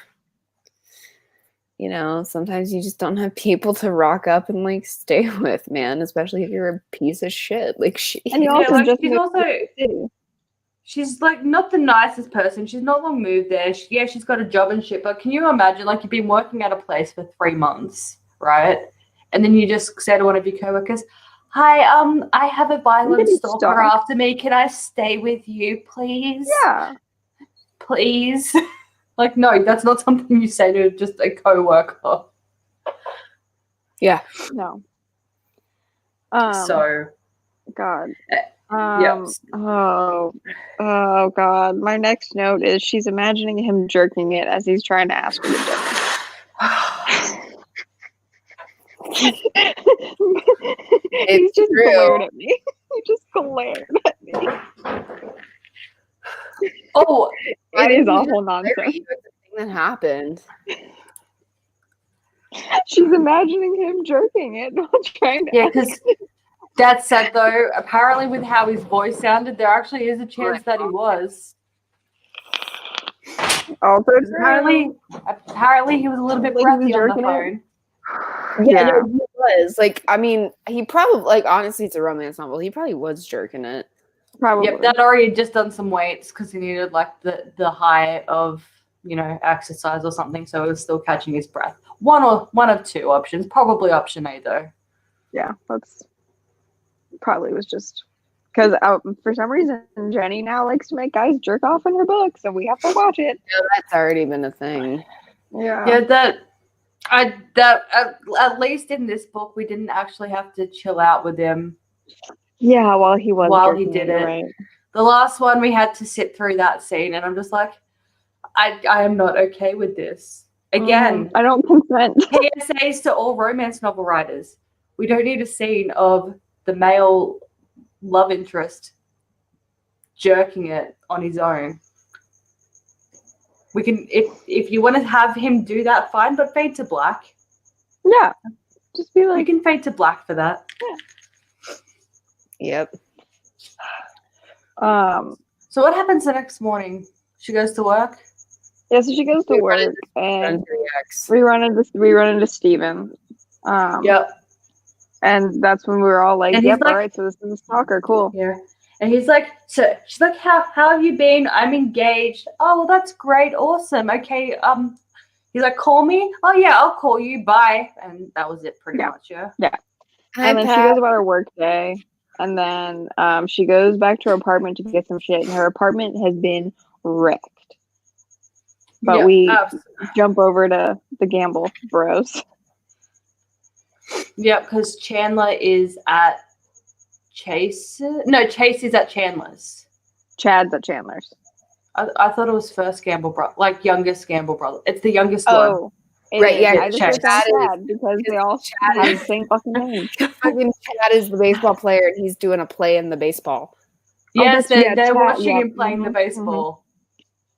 S1: you know, sometimes you just don't have people to rock up and like stay with, man, especially if you're a piece of shit. Like she
S3: and you also just
S2: she's also she's like not the nicest person. She's not long moved there. She's got a job and shit, but can you imagine like you've been working at a place for 3 months, right? And then you just say to one of your coworkers, hi, I have a violent stalker after me. Can I stay with you, please?
S3: Yeah.
S2: Please. Like, no, that's not something you say to just a coworker.
S1: Yeah.
S3: No.
S2: So.
S3: God.
S2: Yes.
S3: Oh God. My next note is she's imagining him jerking it as he's trying to ask her to do it. He's just
S1: true.
S3: glared at me. He just glared at me.
S2: Oh,
S3: It is awful
S1: Larry,
S3: nonsense.
S1: the thing that happened.
S3: She's imagining him jerking it while trying to.
S2: yeah, because that said though, apparently with how his voice sounded, there actually is a chance that he was.
S3: Also,
S2: Apparently he was a little bit
S3: Like he was
S2: breathy on the
S3: jerking it?
S2: phone.
S1: Yeah,
S3: Yeah.
S1: no, he was. Like, I mean, he probably, like, honestly, it's a romance novel. He probably was jerking it.
S3: Probably.
S2: Yep, that already had just done some weights because he needed like the high of exercise or something, so he was still catching his breath. One of two options, probably option A though.
S3: Yeah, that's probably was just because for some reason Jenny now likes to make guys jerk off in her books, and we have to watch it.
S1: Yeah, that's already been a thing.
S3: Yeah.
S2: At least in this book we didn't actually have to chill out with him
S3: Yeah, while he was
S2: while he
S3: jerking
S2: did
S3: it,
S2: it.
S3: right?
S2: The last one we had to sit through that scene, and I'm just like, I am not okay with this. Again,
S3: I don't consent.
S2: PSAs to all romance novel writers. We don't need a scene of the male love interest jerking it on his own. We can, if you want to have him do that, fine, but fade to black.
S3: Yeah, just be
S2: We
S3: like,
S2: can fade to black for that.
S1: Yep.
S3: So
S2: what happens the next morning? She goes to work.
S3: yeah. So she goes to
S1: We run
S3: work, and
S1: 3X.
S3: we run into Steven.
S2: Yep.
S3: And that's when we were all like,
S2: And he's
S3: "Yep,
S2: like-
S3: all right. So this is a stalker, cool."
S2: Yeah. And he's like, so she's like, how have you been? I'm engaged. Oh, well, that's great. Awesome. Okay. He's like, call me. Oh yeah, I'll call you. Bye. And that was it pretty
S3: Yeah.
S2: much. Yeah.
S3: And then she goes about her work day, and then she goes back to her apartment to get some shit, and her apartment has been wrecked. But
S2: Yeah,
S3: we
S2: absolutely.
S3: jump over to the Gamble Bros.
S2: Yep, because Chandler is at Chase. No, Chase is at Chandler's.
S3: Chad's at Chandler's.
S2: I thought it was first Gamble brother, like youngest Gamble brother. It's the youngest one.
S3: Oh,
S1: Right, yeah,
S3: I just
S2: Chad
S3: wrote down Chad because they all
S1: Chad
S3: have
S1: is-
S3: the same fucking name.
S1: Fucking Chad is the baseball player, and he's doing a play in the baseball.
S2: Yes,
S3: that's- yeah,
S2: they're
S3: Chad,
S2: watching
S3: yeah,
S2: him playing the
S3: mhm,
S2: baseball.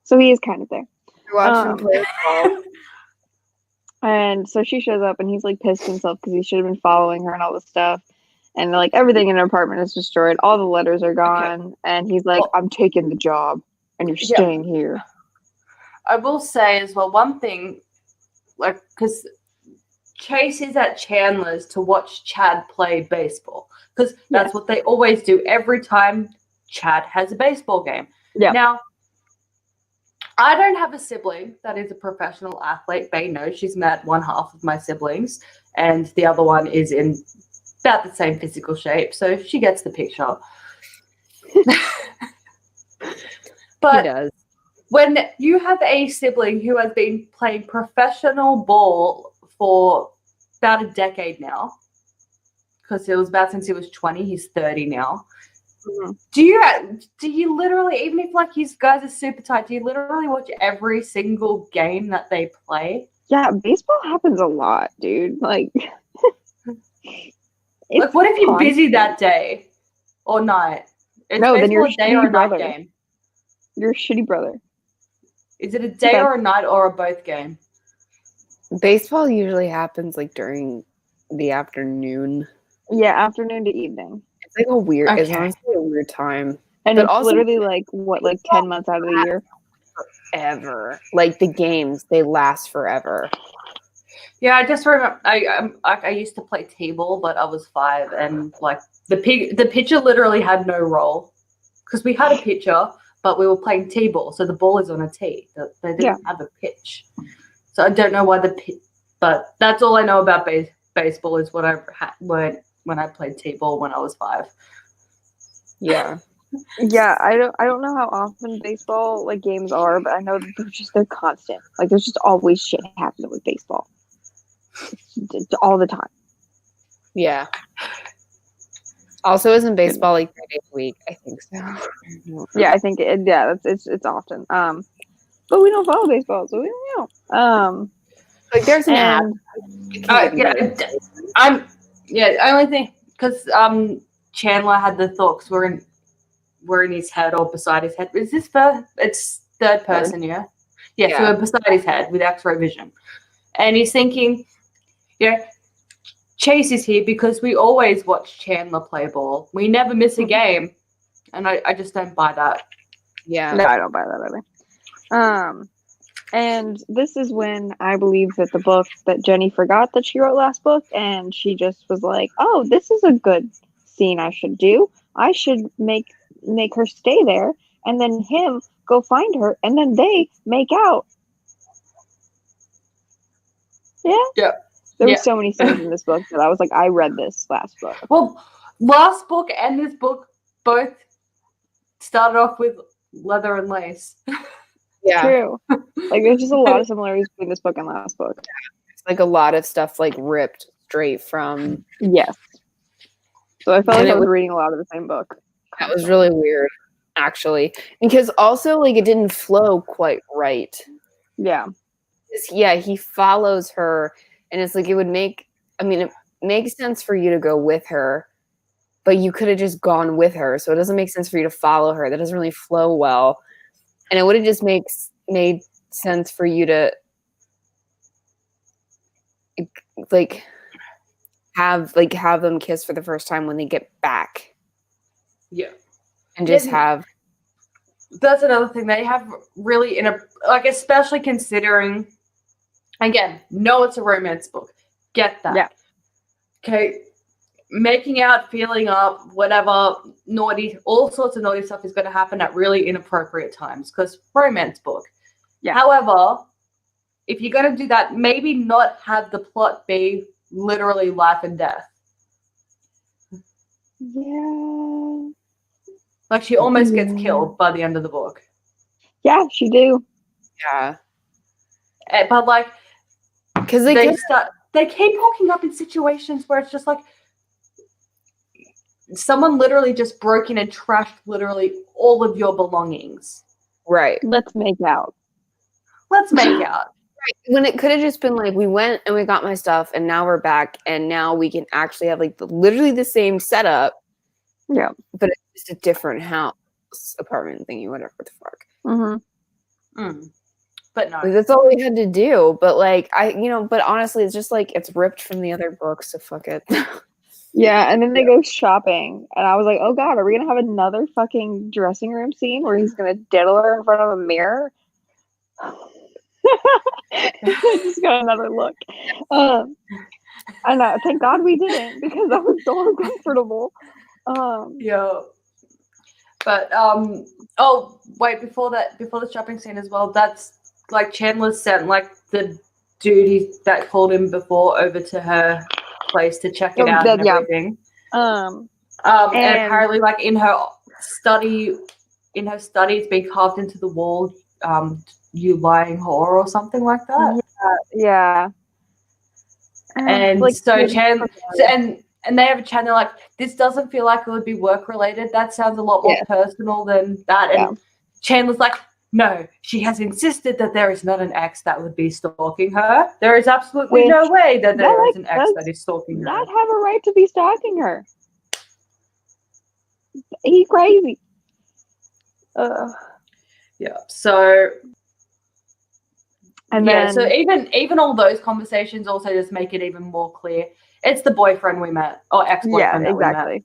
S3: So he is kind of there.
S1: You're watching him
S3: Um,
S1: play ball.
S3: And so she shows up, and he's like pissed himself because he should have been following her and all this stuff. And like everything in her apartment is destroyed. All the letters are gone. And he's like,
S2: Well-
S3: "I'm taking the job, and you're
S2: Yeah.
S3: staying here."
S2: I will say as well, one thing, like, because Chase is at Chandler's to watch Chad play baseball, because that's
S3: Yes.
S2: what they always do every time Chad has a baseball game.
S3: Yeah.
S2: Now, I don't have a sibling that is a professional athlete. Bay knows she's met one half of my siblings, and the other one is in about the same physical shape, so she gets the picture.
S1: He
S2: But
S1: does.
S2: when you have a sibling who has been playing professional ball for about a decade now, because it was about since he was 20, he's 30 now.
S3: Mhm.
S2: Do you literally, even if like his guys are super tight, do you literally watch every single game that they play?
S3: Yeah, baseball happens a lot, dude. Like,
S2: Like, what if you're
S3: constant.
S2: busy that day or night? Is
S3: No, then you're
S2: baseball a day
S3: a
S2: or a
S3: shitty
S2: night
S3: brother.
S2: game?
S3: You're a shitty brother.
S2: Is it a day
S3: Okay.
S2: or a night or a both game?
S1: Baseball usually happens like during the afternoon.
S3: Yeah, afternoon to evening.
S1: It's like a weird. It's
S2: Okay.
S1: honestly a weird time.
S3: And
S1: But
S3: it's
S1: also-
S3: literally like, what, like 10 months out of the year?
S1: Ever like the games, they last forever.
S2: Yeah, I just remember I used to play t-ball, but I was 5, and like the pitcher literally had no role because we had a pitcher, but we were playing t-ball, so the ball is on a tee. They didn't have a pitch, so I don't know why but that's all I know about baseball is what I had when I played t-ball when I was 5.
S1: Yeah.
S3: Yeah, I don't know how often baseball like games are, but I know that they're constant. Like there's just always shit happening with baseball. It's all the time.
S1: Yeah. Also, isn't baseball like 3 days a week? I think so.
S3: Yeah, I think it's often. But we don't follow baseball, so we don't know.
S1: Like there's an ad.
S3: And
S1: It can give you
S2: Yeah,
S1: motivation.
S2: The only thing because Chandler had the thoughts were in his head or beside his head. Is this first? It's third person, yeah. Yeah, so we're beside his head with X-ray vision, and he's thinking, Chase is here because we always watch Chandler play ball. We never miss a game, and I just don't buy that.
S1: Yeah.
S3: No, I don't buy that either. And this is when I believe that the book that Jenny forgot that she wrote last book, and she just was like, "Oh, this is a good scene I should do. I should make her stay there, and then him go find her, and then they make out." Yeah.
S2: Yeah.
S3: There were so many scenes in this book that I was like, I read this last book.
S2: Well, last book and this book both started off with leather and lace.
S1: Yeah.
S3: True. Like, there's just a lot of similarities between this book and last book.
S1: It's like a lot of stuff like ripped straight from.
S3: Yes. So I felt
S1: And
S3: like I
S1: it
S3: was reading a lot of the same book.
S1: That was really weird, actually, because also like it didn't flow quite right.
S3: Yeah.
S1: Yeah, he follows her, and it's like it would make. I mean, it makes sense for you to go with her, but you could have just gone with her. So it doesn't make sense for you to follow her. That doesn't really flow well, and it would have just made sense for you to like have them kiss for the first time when they get back.
S2: Yeah.
S1: And just have.
S2: That's another thing they have really especially considering. Again, no, it's a romance book. Get that.
S3: Yeah.
S2: Okay. Making out, feeling up, whatever, naughty, all sorts of naughty stuff is going to happen at really inappropriate times because romance book.
S3: Yeah.
S2: However, if you're going to do that, maybe not have the plot be literally life and death.
S3: Yeah.
S2: Like she almost gets killed by the end of the book.
S3: Yeah, she do.
S1: Yeah.
S2: But like,
S1: because
S2: they keep hooking up in situations where it's just like someone literally just broke in and trashed literally all of your belongings.
S1: Right.
S3: Let's make out.
S2: Let's make out.
S1: Right. When it could have just been like, we went and we got my stuff and now we're back and now we can actually have like literally the same setup.
S3: Yeah.
S1: But it's just a different house, apartment thingy, whatever the fuck.
S3: Mm-hmm.
S2: But no.
S1: Like, that's all we had to do. But like, but honestly, it's just like, it's ripped from the other books, so fuck it.
S3: Yeah, and then they go shopping, and I was like, oh god, are we gonna have another fucking dressing room scene where he's gonna diddle her in front of a mirror? I just got another look. I know, thank God we didn't, because that was so uncomfortable.
S2: Yeah. But oh wait, before the shopping scene as well, that's like Chandler sent like the dude that called him before over to her place to check it out and everything.
S3: And
S2: apparently like in her study it's been carved into the wall, you lying whore or something like that.
S3: Yeah.
S2: And
S3: like,
S2: so Chandler and they have a chat, they're like, this doesn't feel like it would be work related. That sounds a lot more personal than that. And Chandler's like, no, she has insisted that there is not an ex that would be stalking her. There is absolutely no way that there is an ex that is stalking her.
S3: Not have a right to be stalking her. He's crazy.
S2: Yeah. So
S3: and then
S2: so even all those conversations also just make it even more clear. It's the boyfriend we met, or ex-boyfriend that we met.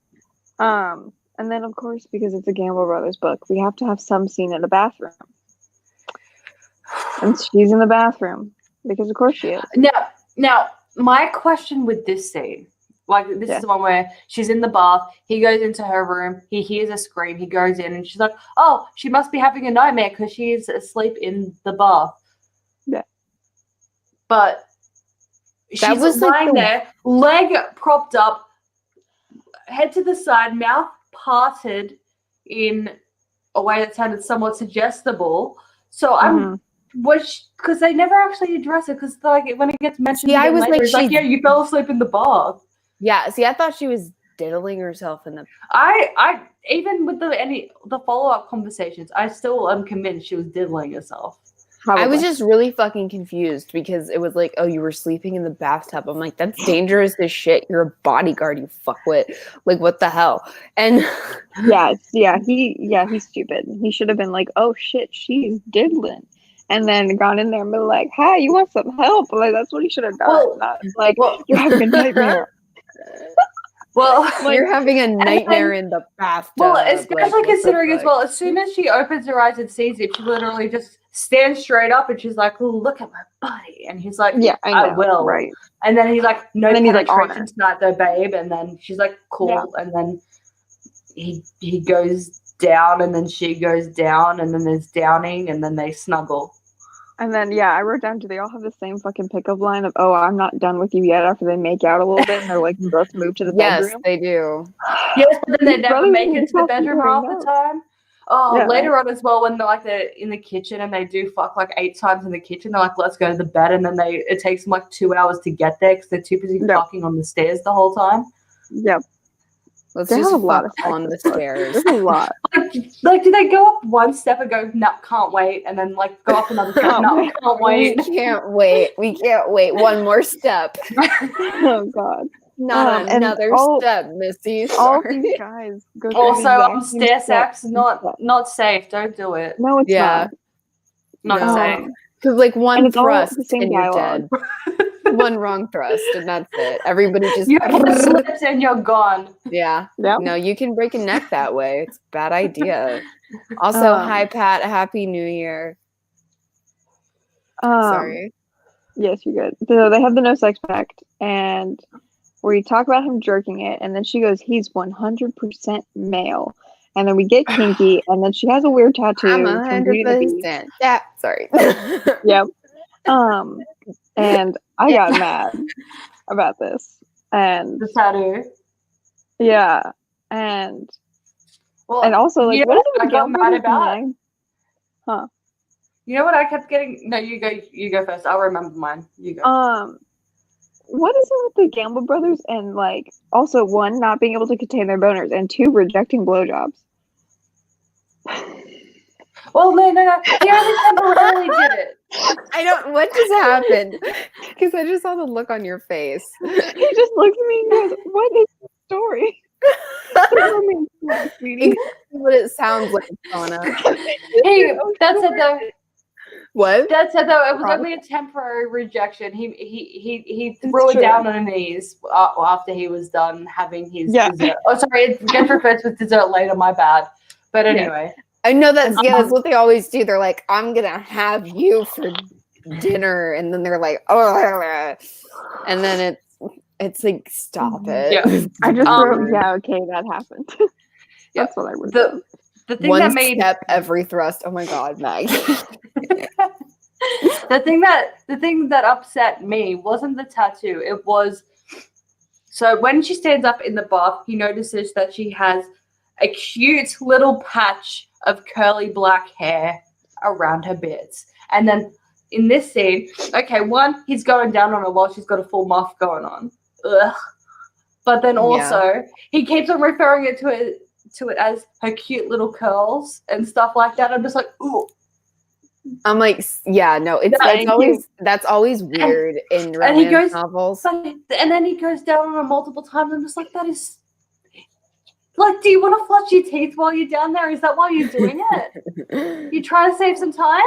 S3: And then of course, because it's a Gamble Brothers book, we have to have some scene in the bathroom. And she's in the bathroom because of course she is.
S2: Now, my question with this scene, like this is the one where she's in the bath, he goes into her room, he hears a scream, he goes in and she's like, oh, she must be having a nightmare because she's asleep in the bath.
S3: Yeah.
S2: But she's lying there, leg propped up, head to the side, mouth parted in a way that sounded somewhat suggestible. So I'm because they never actually address it, because like when it gets mentioned,
S1: I was later,
S2: it's like, yeah, you fell asleep in the bath.
S1: Yeah, see, I thought she was diddling herself in the.
S2: I even with the follow-up conversations, I still am convinced she was diddling herself.
S1: I was just really fucking confused because it was like, oh, you were sleeping in the bathtub. I'm like, that's dangerous as shit. You're a bodyguard, you fuckwit. Like, what the hell? And
S3: he's stupid. He should have been like, oh shit, she's diddling. And then gone in there and been like, hi, you want some help? Like, that's what he should have done.
S2: Well,
S3: Not like, you're having a nightmare.
S2: Well,
S1: you're having a nightmare in the bathtub.
S2: Well, especially
S1: like,
S2: considering as well, as soon as she opens her eyes and sees it, she literally just stands straight up and she's like, oh, look at my body. And he's like,
S3: yeah, I will.
S2: Right. And then he's like, no penetration
S3: like,
S2: tonight though, babe. And then she's like, cool. Yeah. And then he goes down and then she goes down and then there's downing and then they snuggle.
S3: And then, I wrote down, do they all have the same fucking pickup line of, oh, I'm not done with you yet after they make out a little bit and they're like, both move to the bedroom?
S1: Yes, they do.
S2: Yes, but then they never make it to the bedroom half the time. Oh, yeah, later on as well, when they're in the kitchen and they do fuck like 8 times in the kitchen, they're like, let's go to the bed. And then it takes them like 2 hours to get there because they're too busy fucking on the stairs the whole time.
S3: Yep.
S1: Let's just fuck on the stairs.
S3: There's a lot.
S2: Like, do they go up one step and go, no, can't wait, and then like go up another step, no, can't wait.
S1: We can't wait. We can't wait. One more step.
S3: Oh God.
S1: Not another step, Missy.
S3: All these guys go
S2: also, stair sex not safe. Don't do it.
S3: No, it's not.
S2: Not safe.
S1: Because like one thrust and you're
S3: dialogue.
S1: dead. One wrong thrust and that's it. Everybody just
S2: slips and you're gone.
S1: Yeah. Yep. No, you can break a neck that way. It's a bad idea. Also, hi Pat, Happy New Year. Sorry.
S3: Yes, you're good. So they have the no sex pact, and where you talk about him jerking it, and then she goes, he's 100% male. And then we get kinky, and then she has a weird tattoo.
S1: I'm 100%. Yeah, sorry.
S3: Yep. And I got mad about this. And
S2: the tattoo.
S3: Yeah. And also, like, what is it I got mad about? Huh?
S2: You know what I kept getting? No, you go first. I'll remember mine. You go.
S3: What is it with the Gamble brothers and like also 1, not being able to contain their boners, and 2, rejecting blowjobs?
S2: Well, no. He only temporarily did it.
S1: I don't. What just happened? Because I just saw the look on your face.
S3: He just looks at me and goes, "What is the story?"
S1: What it sounds like, Donna.
S2: Hey, that's it though.
S1: What?
S2: That's it though. It was only a temporary rejection. He threw it down on her knees after he was done having his dessert. Oh, sorry, it gets referred to as dessert later. My bad. But anyway.
S1: I know that's what they always do. They're like, I'm gonna have you for dinner, and then they're like, oh, and then it's like, stop it.
S3: Yeah. I just wrote, okay, that happened. That's what I wrote.
S2: The thing
S1: One
S2: that made
S1: step every thrust. Oh my God, Meg.
S2: the thing that upset me wasn't the tattoo. It was so when she stands up in the bath, he notices that she has a cute little patch of curly black hair around her bits. And then in this scene, okay, 1, he's going down on her while she's got a full muff going on. Ugh. But then also, he keeps on referring to it as her cute little curls and stuff like that. I'm just like, ooh.
S1: I'm like, that's always weird in romance novels.
S2: And then he goes down on her multiple times. I'm just like, that is... Like, do you want to flush your teeth while you're down there? Is that why you're doing it? You trying to save some time?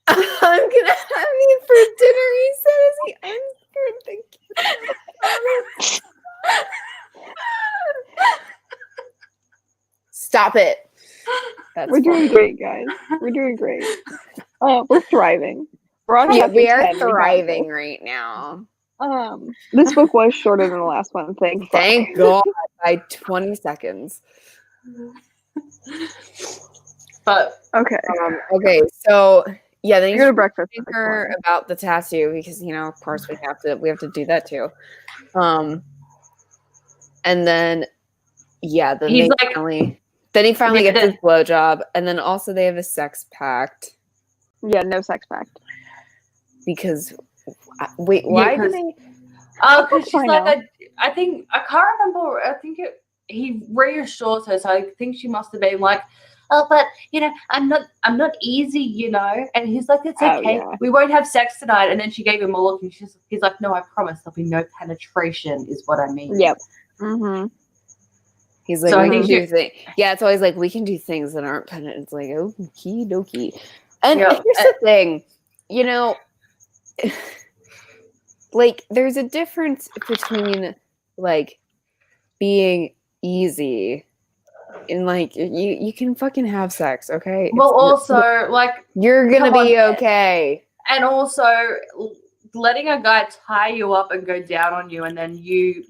S1: I'm gonna have you for dinner, he said as he unscrewed the kitchen. Stop it.
S3: We're doing great, guys. We're doing great. We're thriving.
S1: We are thriving right now.
S3: This book was shorter than the last one.
S1: Thank God, by 20 seconds.
S2: But
S1: okay, so then
S3: you go to breakfast.
S1: Her about the tattoo because of course we have to do that too. And then then
S2: he's
S1: he finally gets his blowjob, and then also they have a sex pact.
S3: Yeah, no sex pact.
S1: Because wait, why do they?
S2: Oh, because she's like, I think I can't remember. I think he reassures her, so I think she must have been like, oh, but I'm not easy, And he's like, it's
S3: Oh,
S2: okay.
S3: yeah.
S2: We won't have sex tonight. And then she gave him a look, and he's like, no, I promise there'll be no penetration, is what I mean.
S3: Yep. Mm-hmm.
S1: He's like,
S2: So I
S1: we can
S2: think
S1: do things. Yeah, it's always like, we can do things that aren't penitent. It's like, okie dokie. And
S2: Yeah.
S1: here's the thing, like, there's a difference between, like, being easy and, like, you can fucking have sex, okay?
S2: Well, also, like,
S1: you're gonna
S2: come
S1: be
S2: on.
S1: okay.
S2: And also, letting a guy tie you up and go down on you, and then you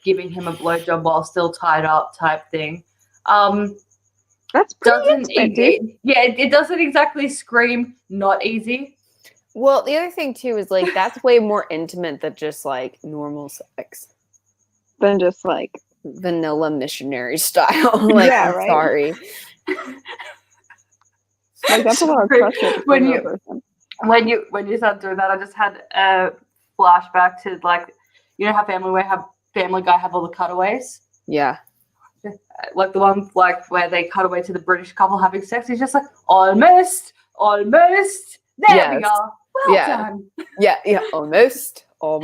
S2: giving him a blowjob while still tied up, type thing.
S3: That's pretty expensive.
S2: It doesn't exactly scream not easy.
S1: Well, the other thing too is like that's way more intimate than just like normal sex,
S3: Than just like
S1: vanilla missionary style. Like,
S3: Yeah,
S1: I'm
S3: right.
S1: sorry.
S3: Like that's a lot of pressure
S2: When
S3: for
S2: you-
S3: another person.
S2: When you started doing that, I just had a flashback to, like, how Family Guy have all the cutaways,
S1: Yeah.
S2: like the one like where they cut away to the British couple having sex. He's just like, almost. There we
S1: Yes.
S2: are. Well
S1: Yeah.
S2: done.
S1: Yeah. Almost. There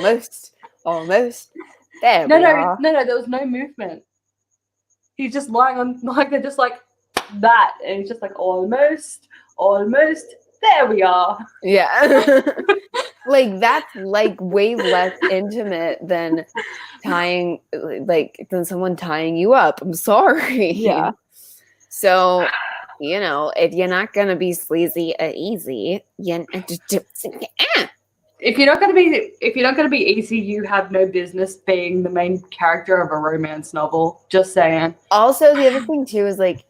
S2: No,
S1: we are.
S2: there was no movement. He's just lying on, like, they're just like that, and he's just like, almost. There we are.
S1: Yeah. Like that's like way less intimate than than someone tying you up. I'm sorry.
S3: Yeah.
S1: So, if you're not gonna be sleazy or easy,
S2: If you're not gonna be easy, you have no business being the main character of a romance novel. Just saying.
S1: Also, the other thing too is like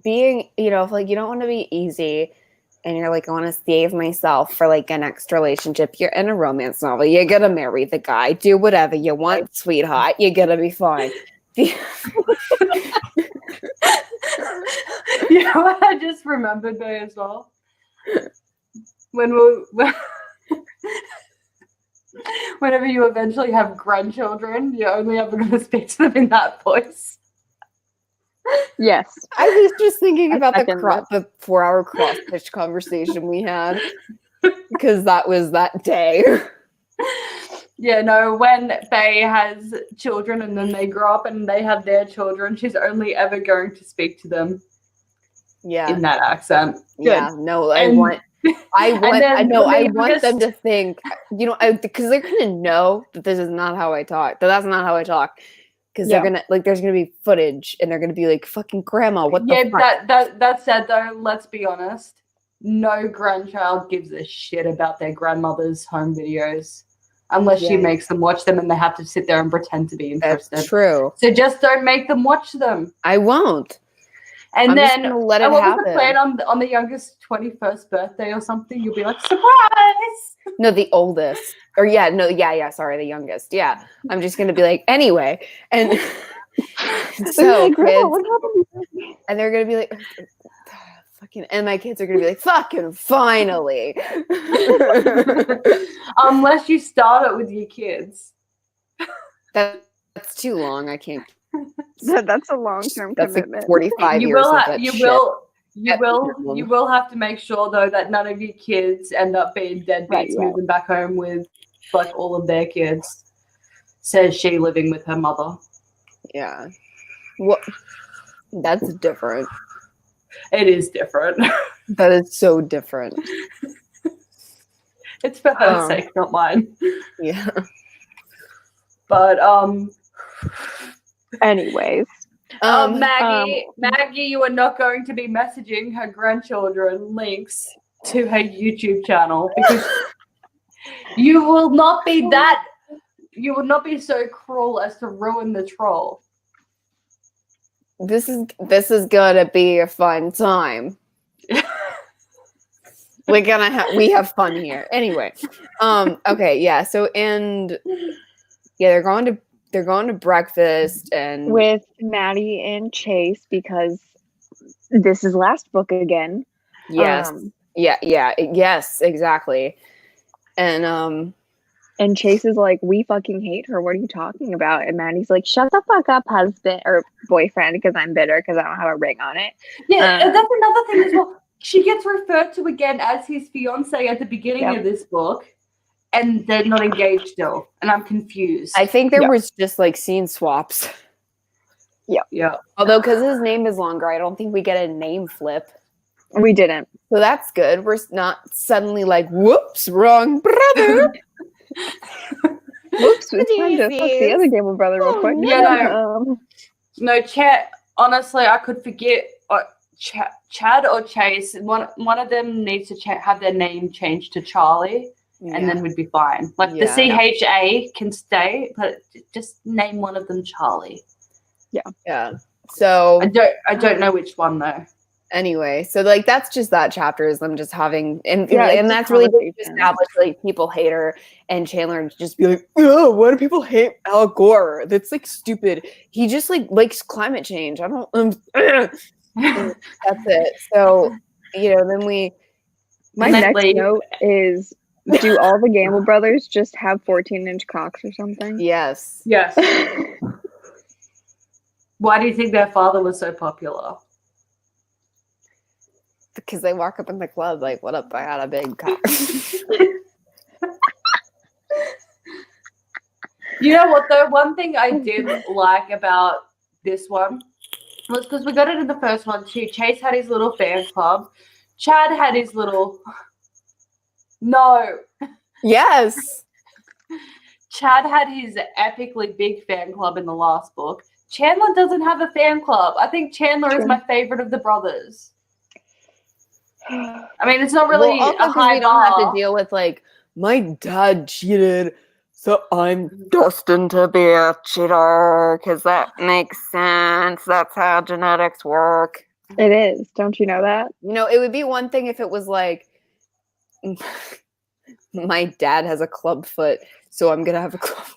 S1: being, if like you don't want to be easy and you're like, I want to save myself for like a next relationship, you're in a romance novel, you're gonna marry the guy, do whatever you want, sweetheart, you're gonna be fine.
S2: You know what I just remembered though as well? Whenever you eventually have grandchildren, you're only ever going to speak to them in that voice.
S3: Yes.
S1: I was just thinking
S3: I
S1: about
S3: second
S1: the 4-hour cross pitch conversation we had because that was that day.
S2: Yeah, no, when Faye has children and then they grow up and they have their children, she's only ever going to speak to them in that accent.
S1: Yeah, no, I
S2: And-
S1: want them to think, because they're gonna know that this is not how I talk. That's not how I talk. Because they're gonna there's gonna be footage, and they're gonna be like, "Fucking grandma, what the fuck?"
S2: That said though, let's be honest. No grandchild gives a shit about their grandmother's home videos unless she makes them watch them, and they have to sit there and pretend to be interested.
S1: That's true.
S2: So just don't make them watch them.
S1: I won't.
S2: And
S1: I'm just
S2: then,
S1: gonna let it
S2: what
S1: happen.
S2: was the plan on the youngest 21st birthday or something? You'll be like, surprise!
S1: No, the oldest. Or sorry, the youngest. Yeah. I'm just gonna be like, anyway. And so
S3: like, Grandma,
S1: kids,
S3: what happened?
S1: and they're gonna be like, fucking, and my kids are gonna be like, fucking finally.
S2: Unless you start it with your kids.
S1: That's too long. I can't.
S3: That's a long-term
S1: That's
S3: commitment.
S1: like 45
S2: You
S1: years
S2: will,
S1: of
S2: ha-
S1: that
S2: you
S1: shit.
S2: will, you
S1: That's
S2: will,
S1: terrible.
S2: you will have to make sure though that none of your kids end up being deadbeats
S3: Right.
S2: moving back home with like all of their kids. Says she living with her mother.
S1: Yeah. Well, that's different.
S2: It is different.
S1: That is so different.
S2: It's for her sake, not mine.
S1: Yeah.
S2: But
S3: Anyways.
S2: Maggie, you are not going to be messaging her grandchildren links to her YouTube channel because you will not be so cruel as to ruin the troll.
S1: This is gonna be a fun time. We have fun here. Anyway. Okay, yeah. So they're going to breakfast and
S3: With Maddie and Chase because this is last book again.
S1: yes. Yes, exactly. And
S3: And Chase is like, we fucking hate her. What are you talking about? And Maddie's like, shut the fuck up, husband or boyfriend, because I'm bitter because I don't have a ring on it.
S2: Yeah, and that's another thing as well. She gets referred to again as his fiance at the beginning of this book, and they're not engaged still. And I'm confused.
S1: I think there was just like scene swaps.
S2: Yeah.
S1: Although, because his name is longer, I don't think we get a name flip.
S3: We didn't.
S1: So that's good. We're not suddenly like, whoops, wrong brother.
S3: Whoops, it's time to fuck the other Gable brother real quick.
S2: Yeah, no, Chad, honestly, I could forget Chad or Chase. One of them needs to have their name changed to Charlie, and then we'd be fine. Like the CHA can stay, but just name one of them Charlie.
S1: Yeah. So
S2: I don't know which one though.
S1: Anyway, so like that's just that chapter is them just having and that's really just established like people hate her and Chandler just be like, oh, why do people hate Al Gore? That's like stupid. He just like likes climate change. I don't that's it. So then
S3: my next note is, do all the Gamble brothers just have 14-inch cocks or something?
S1: Yes.
S2: Why do you think their father was so popular?
S1: Because they walk up in the club like, what up? I got a big cock.
S2: You know what though? One thing I did like about this one was because we got it in the first one too. Chase had his little fan club. Chad had his little
S1: Yes.
S2: Chad had his epically big fan club in the last book. Chandler doesn't have a fan club. I think Chandler is my favorite of the brothers. I mean, it's not really a high bar.
S1: We don't have to deal with like, my dad cheated, so I'm destined to be a cheater, because that makes sense. That's how genetics work.
S3: It is. Don't you know that?
S1: It would be one thing if it was like, my dad has a club foot, so I'm going to have a club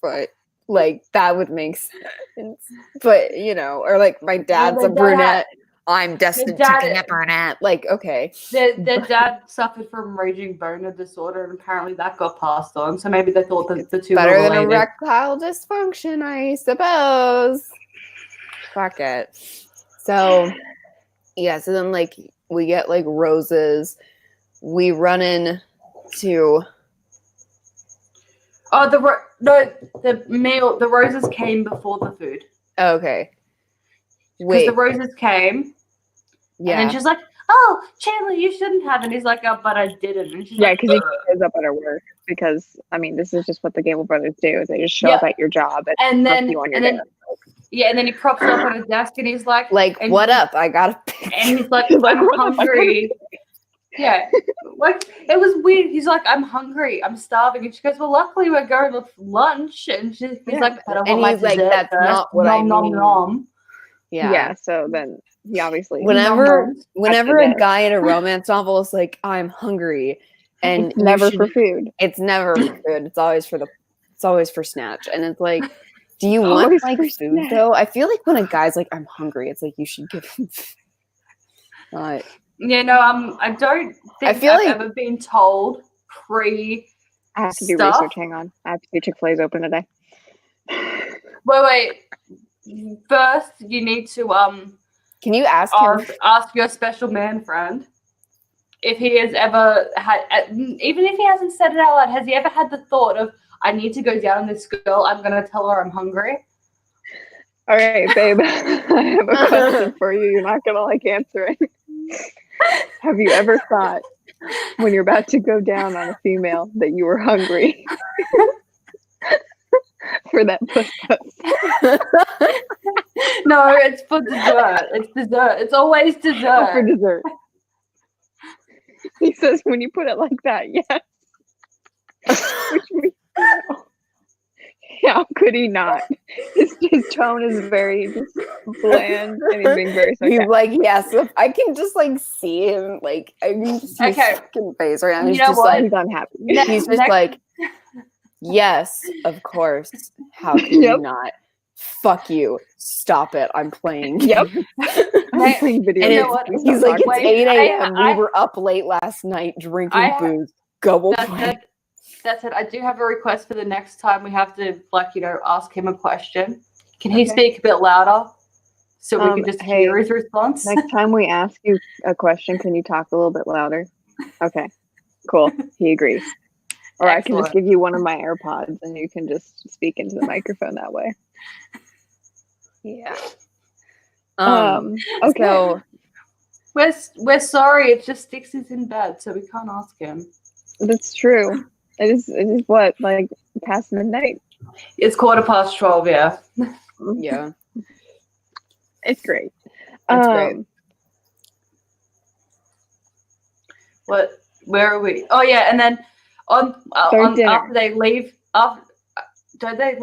S1: foot. Like, that would make sense. But, or like, my dad's a brunette. I'm destined to be a brunette. Like, okay.
S2: Their dad suffered from raging boner disorder, and apparently that got passed on. So maybe they thought that the two
S1: better
S2: were
S1: than
S2: related.
S1: erectile dysfunction, I suppose. Fuck it. So, so then like we get like roses. We run into.
S2: Oh, the roses came before the food.
S1: Okay.
S2: Because the roses came. Yeah. And then she's like, oh, Chandler, you shouldn't have. And he's like, oh, but I didn't. And she's
S3: because he shows up at her work. Because, I mean, this is just what the Gable brothers do. They just show up at your job and then you on your desk.
S2: And then he props her up on his desk and he's like,
S1: what up? I got a picture.
S2: And he's like, I'm hungry. Yeah. Like, it was weird. He's like, I'm hungry. I'm starving. And she goes, well, luckily we're going to lunch. And he's like, but I want my dessert
S1: that's
S2: first.
S1: not what I mean.
S2: Nom.
S3: Yeah, so then he obviously
S1: whenever a guy in a romance novel is like, I'm hungry, and
S3: it's never for food.
S1: It's never for food. It's always for snatch. And it's like, do you want like food snatch. Though? I feel like when a guy's like, I'm hungry, it's like you should give him
S2: I don't think I've ever been told I
S3: have to do research. Hang on. I have to see Chick-fil-A's open today.
S2: Wait. First, you need to
S1: can you ask
S2: your special man friend if he has ever had, even if he hasn't said it out loud, has he ever had the thought of, I need to go down on this girl, I'm going to tell her I'm hungry?
S3: All right, babe. I have a question for you. You're not going to like answer it. Have you ever thought when you're about to go down on a female that you were hungry? For that puss.
S2: No, it's for dessert. It's dessert. It's always dessert.
S3: Oh, for dessert. He says when you put it like that, yes. Which means how could he not? His tone is very just bland and he's being very sarcastic.
S1: He's like, yes, I can just like see him, like I can just see his fucking face right now. He's just like,
S3: he's unhappy.
S1: He's just like, yes, of course. How can you not? Fuck you. Stop it. I'm playing.
S3: Yep. I'm playing video games.
S1: He's like, it's 8 a.m. We were up late last night drinking booze. Go play.
S2: That said, I do have a request for the next time we have to, ask him a question. Can he speak a bit louder so we can just hear his response?
S3: Next time we ask you a question, can you talk a little bit louder? Okay, cool. He agrees. Or I can just give you one of my AirPods and you can just speak into the microphone that way.
S1: Yeah.
S3: Okay.
S1: So
S2: we're sorry. It's just Stix is in bed, so we can't ask him.
S3: That's true. It is what, like past midnight?
S2: It's 12:15. Yeah.
S1: yeah.
S3: It's great.
S1: It's great.
S2: What? Where are we? Oh yeah, and then after they leave, don't they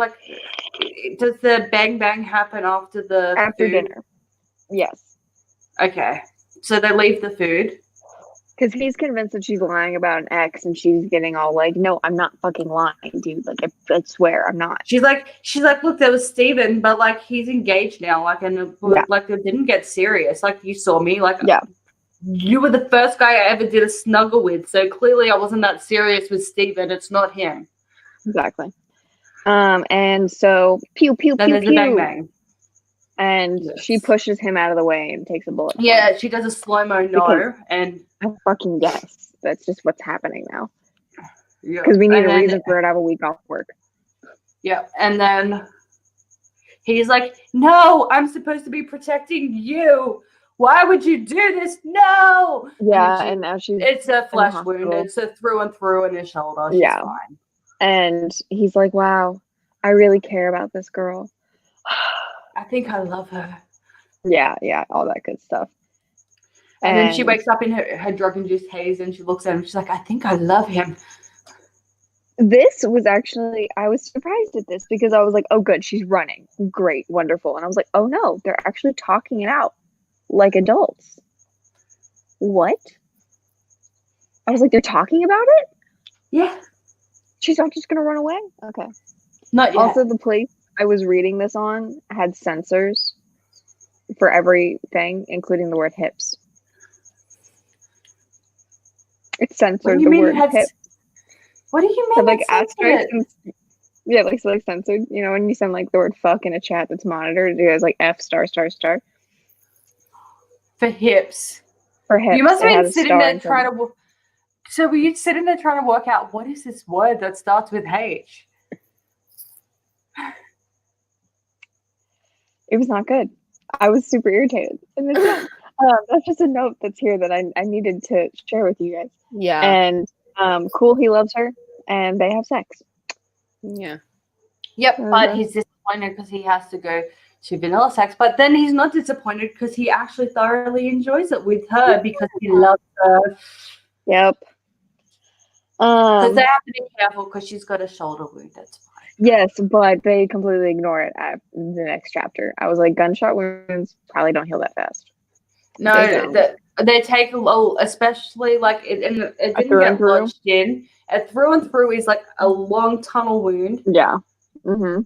S2: does the bang bang happen after food?
S3: Dinner? Yes.
S2: Okay, so they leave the food
S3: because he's convinced that she's lying about an ex, and she's getting all like, "No, I'm not fucking lying, dude. Like, I swear, I'm not."
S2: She's like, look, there was Steven, but like he's engaged now, like, and it didn't get serious. Like, you saw me, like, you were the first guy I ever did a snuggle with, so clearly I wasn't that serious with Steven. It's not him.
S3: Exactly. And so pew pew
S2: then
S3: pew
S2: there's
S3: pew.
S2: The bang bang.
S3: And she pushes him out of the way and takes a bullet.
S2: Yeah, she does a slow-mo and
S3: I fucking guess that's just what's happening now. Yeah, because we need a reason for her to have a week off work.
S2: Yeah, and then he's like, "No, I'm supposed to be protecting you. Why would you do this? No."
S3: Yeah, and now it's
S2: a flesh wound. It's a through and through in his shoulder. She's fine.
S3: And he's like, "Wow, I really care about this girl.
S2: I think I love her."
S3: Yeah, all that good stuff.
S2: And then she wakes up in her drug-induced haze and she looks at him. She's like, "I think I love him."
S3: This was actually, I was surprised at this because I was like, oh, good, she's running. Great, wonderful. And I was like, oh no, they're actually talking it out like adults. What? I was like, they're talking about it?
S2: Yeah.
S3: She's not just going to run away? Okay.
S2: Not yet.
S3: Also, the place I was reading this on had censors for everything, including the word hips. It's censored the word hips.
S2: What do you mean?
S3: Like asterisks? Yeah, like censored. You know, when you send like the word fuck in a chat that's monitored, it has like F *****.
S2: For hips.
S3: For hips.
S2: You must have been sitting there trying to. So were you sitting there trying to work out what is this word that starts with H?
S3: It was not good. I was super irritated. And that's just a note that's here that I needed to share with you guys.
S1: Yeah.
S3: And cool, he loves her, and they have sex.
S1: Yeah.
S2: Yep, but he's disappointed because he has to go to vanilla sex. But then he's not disappointed because he actually thoroughly enjoys it with her because he loves her.
S3: Yep.
S2: Because they have to be careful because she's got a shoulder wound. That's fine.
S3: Yes, but they completely ignore it at the next chapter. I was like, gunshot wounds probably don't heal that fast.
S2: No, they take a little, especially like it didn't get lodged in. A through and through is like a long tunnel wound.
S3: Yeah. Mm-hmm.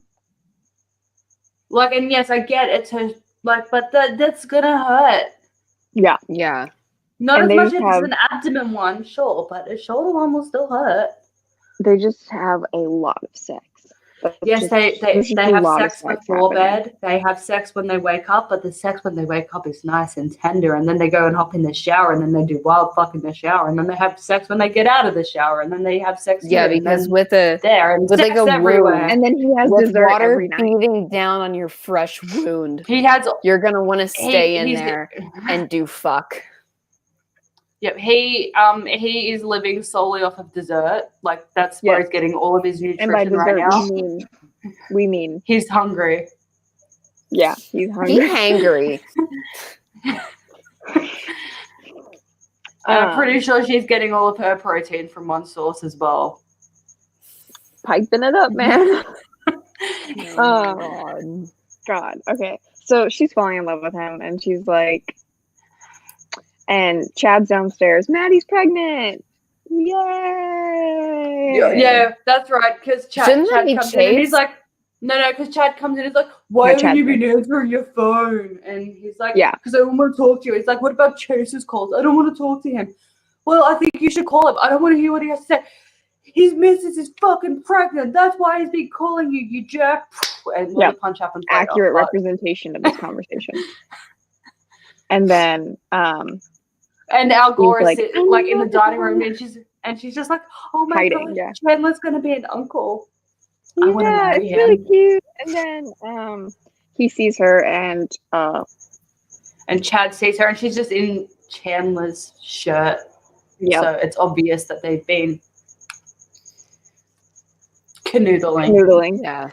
S2: Like, and yes, I get it to like, but that's gonna hurt.
S3: Yeah.
S1: Yeah.
S2: Not as much as an abdomen one, sure, but a shoulder one will still hurt.
S3: They just have a lot of sex.
S2: Yes, they have sex before bed. They have sex when they wake up, but the sex when they wake up is nice and tender. And then they go and hop in the shower, and then they do wild fuck in the shower, and then they have sex when they get out of the shower, and then they have sex.
S1: Yeah, because with like a
S2: everywhere,
S1: wound,
S3: and then he has
S1: with
S3: dessert
S1: water
S3: every night.
S1: beating down on your fresh wound. You're gonna want to stay in there and do fuck.
S2: Yep, he is living solely off of dessert. Like that's where he's getting all of his nutrition
S3: and by dessert,
S2: right now.
S3: We mean
S2: he's hungry.
S3: Yeah, he's hungry.
S1: He's hangry.
S2: I'm pretty sure she's getting all of her protein from one source as well.
S3: Piping it up, man. God. Okay, so she's falling in love with him, and she's like. And Chad's downstairs. Maddie's pregnant. Yay!
S2: Yeah, that's right. Because Chad comes in and he's like, no, because Chad comes in and he's like, why haven't you been answering your phone? And he's like, because I don't want to talk to you. He's like, what about Chase's calls? I don't want to talk to him. Well, I think you should call him. I don't want to hear what he has to say. his missus is fucking pregnant. That's why he's been calling you, you jerk. And when the punch happens,
S3: accurate representation of this conversation. And then
S2: and Al Gore
S3: like,
S2: is like in the dining room, and she's just like, oh my
S3: hiding,
S2: god, Chandler's gonna be an uncle. I want to
S3: yeah,
S2: marry
S3: it's
S2: him.
S3: really cute. And then he sees her, and
S2: Chad sees her, and she's just in Chandler's shirt.
S3: yeah,
S2: So it's obvious that they've been canoodling.
S3: canoodling.
S1: Yeah.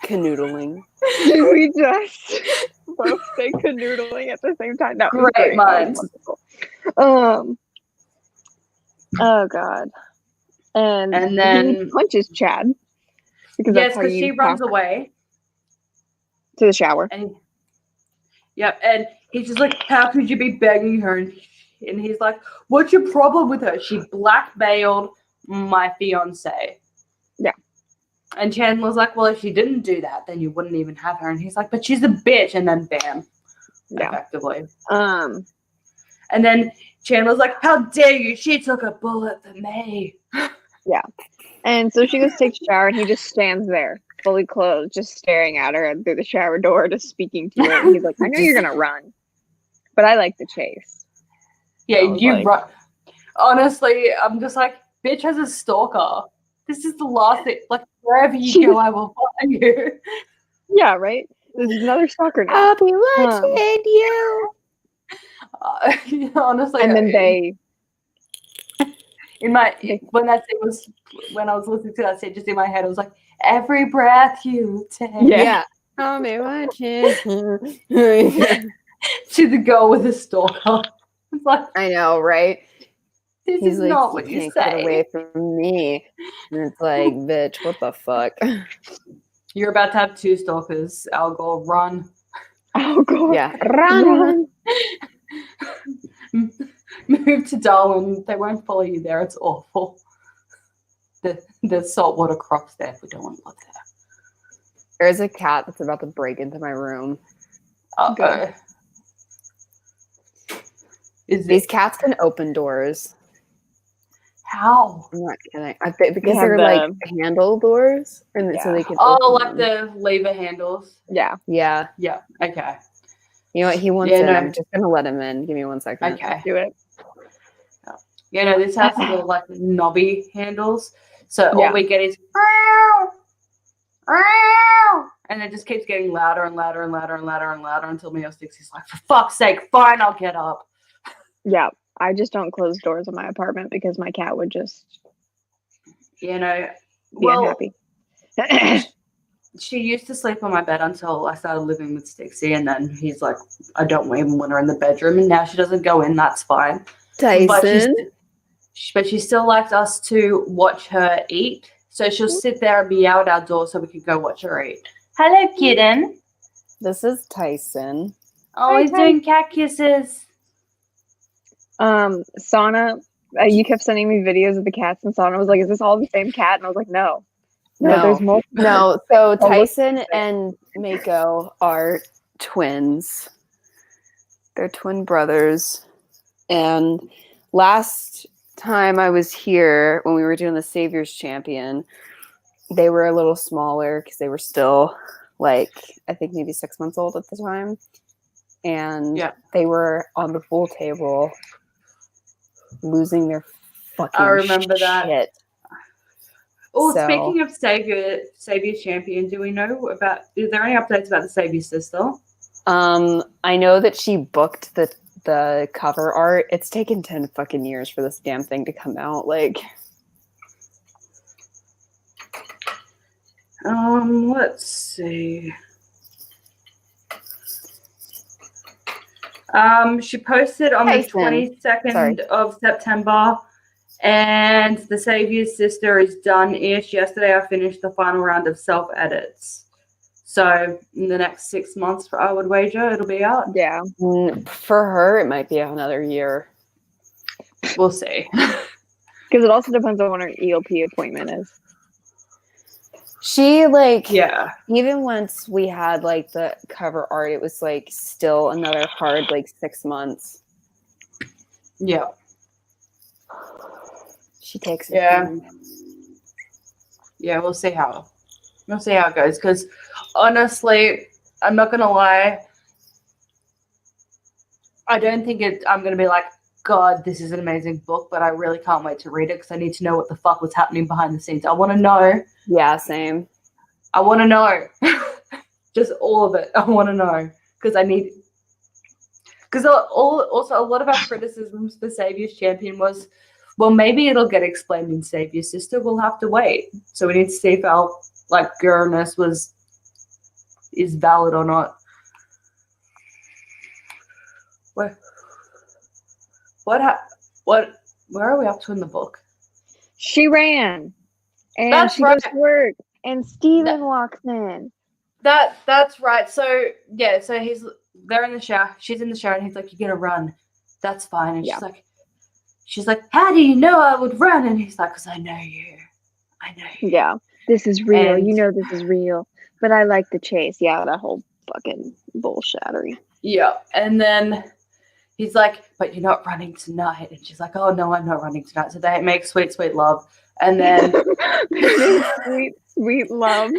S1: Canoodling.
S3: Did we just both say canoodling at the same time? That was
S2: Great
S3: great. That was
S2: minds.
S3: wonderful. Oh god. And then he punches Chad. Because
S2: Yes, because she runs away
S3: to the shower.
S2: And he's just like, how could you be begging her? And he's like, what's your problem with her? She blackmailed my fiance.
S3: Yeah.
S2: And Chandler's like, well, if she didn't do that, then you wouldn't even have her. And he's like, but she's a bitch. And then bam.
S3: Yeah.
S2: Effectively.
S3: And
S2: then Chandler's like, how dare you? She took a bullet for me.
S3: Yeah. And so she goes to take a shower, and he just stands there, fully clothed, just staring at her through the shower door, just speaking to her. And he's like, I know you're going to run, but I like the chase.
S2: Yeah, you run. Honestly, I'm just like, bitch has a stalker. This is the last thing. Like, wherever you go, I will find you.
S3: Yeah, right? There's another stalker now.
S1: I'll be watching you.
S2: Honestly.
S3: And then
S2: when I was listening to that scene, just in my head, I was like, every breath you take.
S1: Yeah. I'll be watching.
S2: To the girl with the stalker. It's like,
S1: I know, right?
S2: this
S1: He's
S2: is
S1: like,
S2: not what you
S1: can't
S2: say.
S1: get away from me. And it's like, bitch, what the fuck?
S2: You're about to have 2 stalkers. Al Gore, run.
S3: Al Gore.
S1: Yeah. Run.
S2: Move to Darwin. They won't follow you there. It's awful. There's saltwater crops there. We don't want to look there.
S1: There's a cat that's about to break into my room.
S2: Uh-oh.
S1: These cats can open doors.
S2: How?
S1: I'm not kidding. Because they're like handle doors, and so they can.
S2: Oh,
S1: open
S2: like
S1: them.
S2: the lever handles.
S1: Yeah.
S2: Yeah. Okay.
S1: You know what? He wants in. I'm just gonna let him in. Give me 1 second.
S2: Okay.
S3: Do it.
S2: You know, this house is all like knobby handles. So all we get is and it just keeps getting louder and louder and louder and louder and louder until Mio Sticks is like, for fuck's sake, fine, I'll get up.
S3: Yeah. I just don't close doors in my apartment because my cat would just
S2: be
S3: unhappy.
S2: She used to sleep on my bed until I started living with Stixie, and then he's like, I don't even want her in the bedroom, and now she doesn't go in, that's fine.
S1: Tyson.
S2: But she still likes us to watch her eat. So she'll sit there and meow at our door so we can go watch her eat. Hello, kitten.
S1: This is Tyson.
S2: Oh, he's doing cat kisses.
S3: Sana, you kept sending me videos of the cats, and Sana was like, is this all the same cat? And I was like, no. There's more.
S1: No, so Tyson and Mako are twins. They're twin brothers. And last time I was here, when we were doing the Saviors Champion, they were a little smaller because they were still like, I think maybe 6 months old at the time. And they were on the pool table losing their fucking
S2: I remember
S1: shit.
S2: that. Oh, speaking of Saviors Champion, do we know about, is there any updates about the Savior sister?
S1: I know that she booked the cover art. It's taken 10 fucking years for this damn thing to come out. Like,
S2: let's see. She posted on the 22nd of September, and the Savior's sister is done-ish. Yesterday I finished the final round of self-edits. So in the next 6 months, I would wager it'll be out.
S3: Yeah.
S1: For her, it might be another year.
S2: We'll see.
S3: Because it also depends on when her ELP appointment is.
S1: She even once we had like the cover art, it was like still another hard 6 months.
S2: Yeah.
S1: She takes it.
S2: Yeah, we'll see how it goes. Because honestly, I'm not gonna lie. I don't think I'm gonna be like, God, this is an amazing book, but I really can't wait to read it because I need to know what the fuck was happening behind the scenes. I want to know.
S1: Yeah, same.
S2: I want to know. Just all of it. I want to know because I need. Because also a lot of our criticisms for Saviour's Champion was, well, maybe it'll get explained in Saviour's Sister. We'll have to wait. So we need to see if our girlness is valid or not. Where are we up to in the book?
S3: She ran, and
S2: That's
S3: she
S2: right.
S3: goes to work, and Steven walks in.
S2: That's right. So yeah, so they're in the shower. She's in the shower, and he's like, "You're gonna run." That's fine. And she's like, "How do you know I would run?" And he's like, "Cause I know you. I know you."
S3: Yeah, this is real.
S2: And-
S3: you know this is real. But I like the chase. Yeah, that whole fucking bullshittery.
S2: Yeah, and then he's like, "But you're not running tonight." And she's like, "Oh no, I'm not running tonight." So they make sweet, sweet love, and then
S3: sweet, sweet love,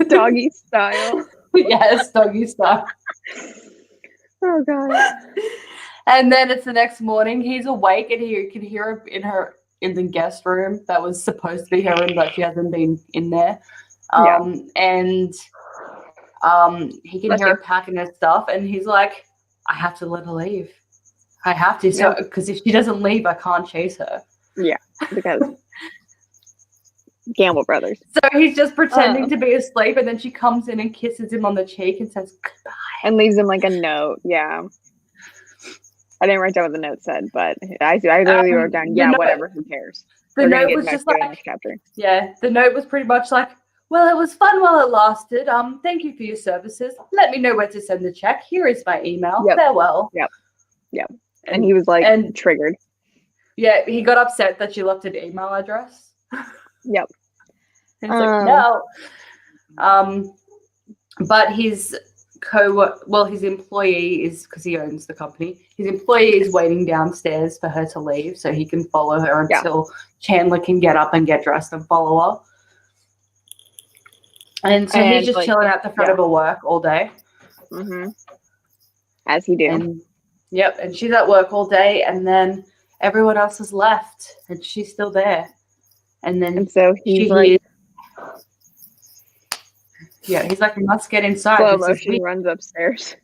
S3: doggy style.
S2: yes, doggy style.
S3: Oh god.
S2: And then it's the next morning. He's awake, and he can hear her in the guest room that was supposed to be her room, but she hasn't been in there. And he can hear her packing her stuff, and he's like, I have to let her leave. I have to, so because if she doesn't leave, I can't chase her.
S3: Yeah, because Gamble Brothers.
S2: So he's just pretending to be asleep, and then she comes in and kisses him on the cheek and says goodbye.
S3: And leaves him like a note. Yeah. I didn't write down what the note said, but I literally wrote down, whatever, who cares?
S2: The note was just like, the note was pretty much like, well, it was fun while it lasted. Thank you for your services. Let me know where to send the check. Here is my email.
S3: Yep.
S2: Farewell.
S3: Yep. And he was like triggered.
S2: Yeah, he got upset that she left an email address.
S3: Yep.
S2: And he's like, no. But his his employee is, because he owns the company, his employee is waiting downstairs for her to leave so he can follow her until Chandler can get up and get dressed and follow her. And so he's just chilling at the front of her work all day.
S3: Mm-hmm. As he do.
S2: And she's at work all day, and then everyone else has left, and she's still there. And so he's like, he's like, we must get inside.
S3: Slow motion runs upstairs.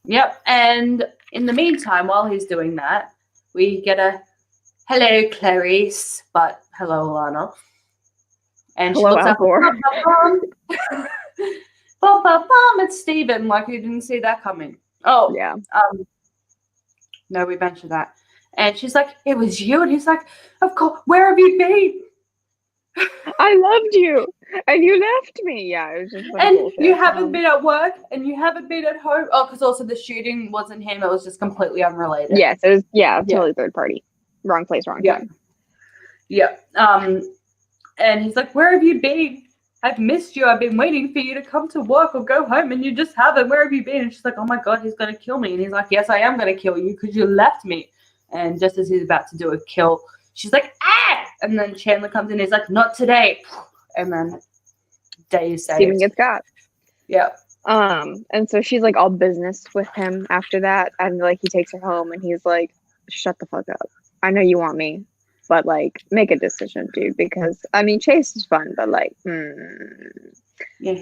S2: Yep. And in the meantime, while he's doing that, we get a hello, Clarice, but hello, Alana. And
S3: hello,
S2: she looks up, bum, it's Steven. Like, you didn't see that coming. Oh,
S3: yeah.
S2: No, we mentioned that. And she's like, it was you. And he's like, of course, where have you been?
S3: I loved you, and you left me. Yeah, it was just
S2: and
S3: bullshit.
S2: You haven't been at work, and you haven't been at home. Oh, because also the shooting wasn't him; it was just completely unrelated.
S3: Yes, it was. Yeah, totally third party, wrong place, wrong time.
S2: Yeah. And he's like, "Where have you been? I've missed you. I've been waiting for you to come to work or go home, and you just haven't. Where have you been?" And she's like, "Oh my god, he's gonna kill me." And he's like, "Yes, I am gonna kill you because you left me." And just as he's about to do a kill, she's like, "Ah!" And then Chandler comes in and he's like, "Not today." And then day is saved.
S3: Steven gets got.
S2: Yeah.
S3: And so she's like all business with him after that. And like he takes her home and he's like, shut the fuck up. I know you want me, but like make a decision, dude. Because I mean Chase is fun, but like
S2: yeah,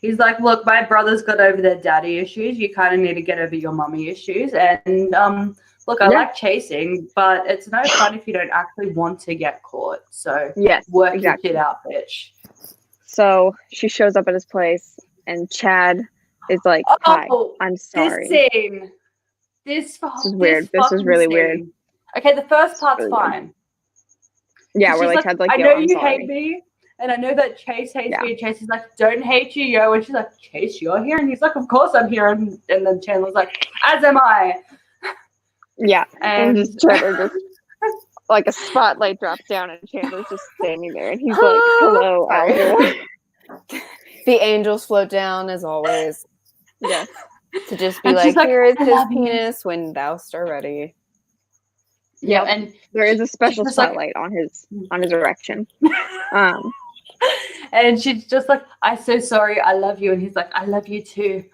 S2: he's like, look, my brother's got over their daddy issues. You kind of need to get over your mommy issues. And look, I like chasing, but it's no fun if you don't actually want to get caught. So work your shit out, bitch.
S3: So she shows up at his place, and Chad is like, "Hi, I'm sorry."
S2: This scene, this
S3: is weird. This is really weird.
S2: Okay, the first part's fine.
S3: Yeah, we're like, Chad's like,
S2: I know you hate me, and I know that Chase hates me. And Chase is like, "Don't hate you, yo." And she's like, "Chase, you're here," and he's like, "Of course I'm here." And then Chandler's like, "As am I."
S3: Yeah, and just Chandler just like a spotlight drops down, and Chandler's just standing there, and he's like, "Hello, Alger."
S1: The angels float down as always.
S3: Yes,
S1: to just be like, "Here is his penis when thou art ready."
S2: Yeah, and
S3: There is a special
S2: just like-
S3: spotlight on his erection.
S2: And she's just like, I'm so sorry, I love you. And he's like, I love you too.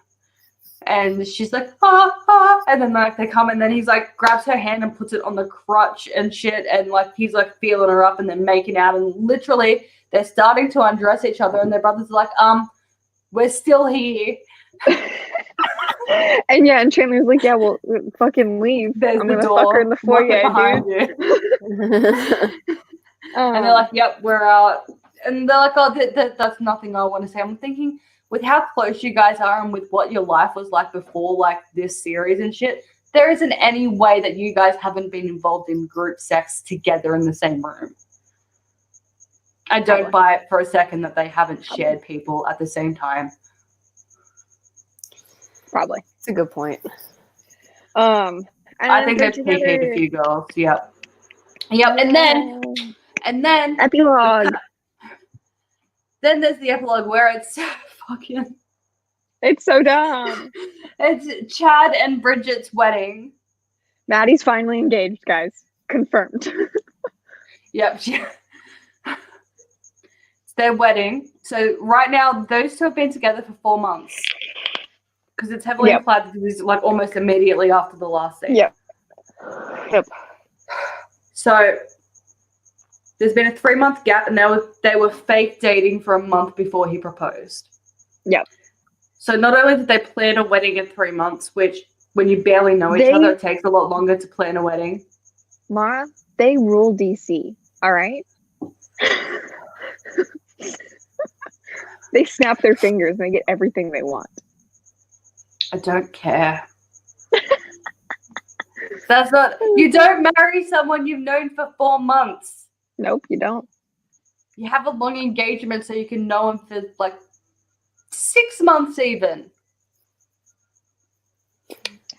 S2: And she's like, and then like they come, and then he's like grabs her hand and puts it on the crutch and shit, and like he's like feeling her up and then making out, and literally they're starting to undress each other, and their brothers are like, we're still here.
S3: And yeah, and Chandler's like, yeah, well, fucking leave.
S2: There's
S3: I'm
S2: the
S3: gonna
S2: door.
S3: fuck her in the
S2: Lock it
S3: foyer,
S2: behind
S3: dude.
S2: you. And they're like, yep, we're out. And they're like, oh, that's nothing I want to say. I'm thinking, with how close you guys are and with what your life was like before, like this series and shit, there isn't any way that you guys haven't been involved in group sex together in the same room. I don't buy it for a second that they haven't shared people at the same time.
S3: Probably.
S1: It's a good point.
S3: And
S2: I think they've PK'd a few girls. Yep. And then
S3: epilogue.
S2: Then there's the epilogue where it's fucking.
S3: It's so dumb.
S2: It's Chad and Bridget's wedding.
S3: Maddie's finally engaged, guys. Confirmed.
S2: Yep. It's their wedding. So right now, those two have been together for 4 months. Because it's heavily implied that this is like almost immediately after the last scene.
S3: Yep.
S2: So there's been a 3-month gap, and they were fake dating for a month before he proposed.
S3: Yep.
S2: So not only did they plan a wedding in 3 months, which when you barely know each other, it takes a lot longer to plan a wedding.
S3: Mara, they rule DC. All right. They snap their fingers and they get everything they want.
S2: I don't care. That's not. You don't marry someone you've known for 4 months.
S3: Nope, you don't.
S2: You have a long engagement so you can know him for like 6 months even.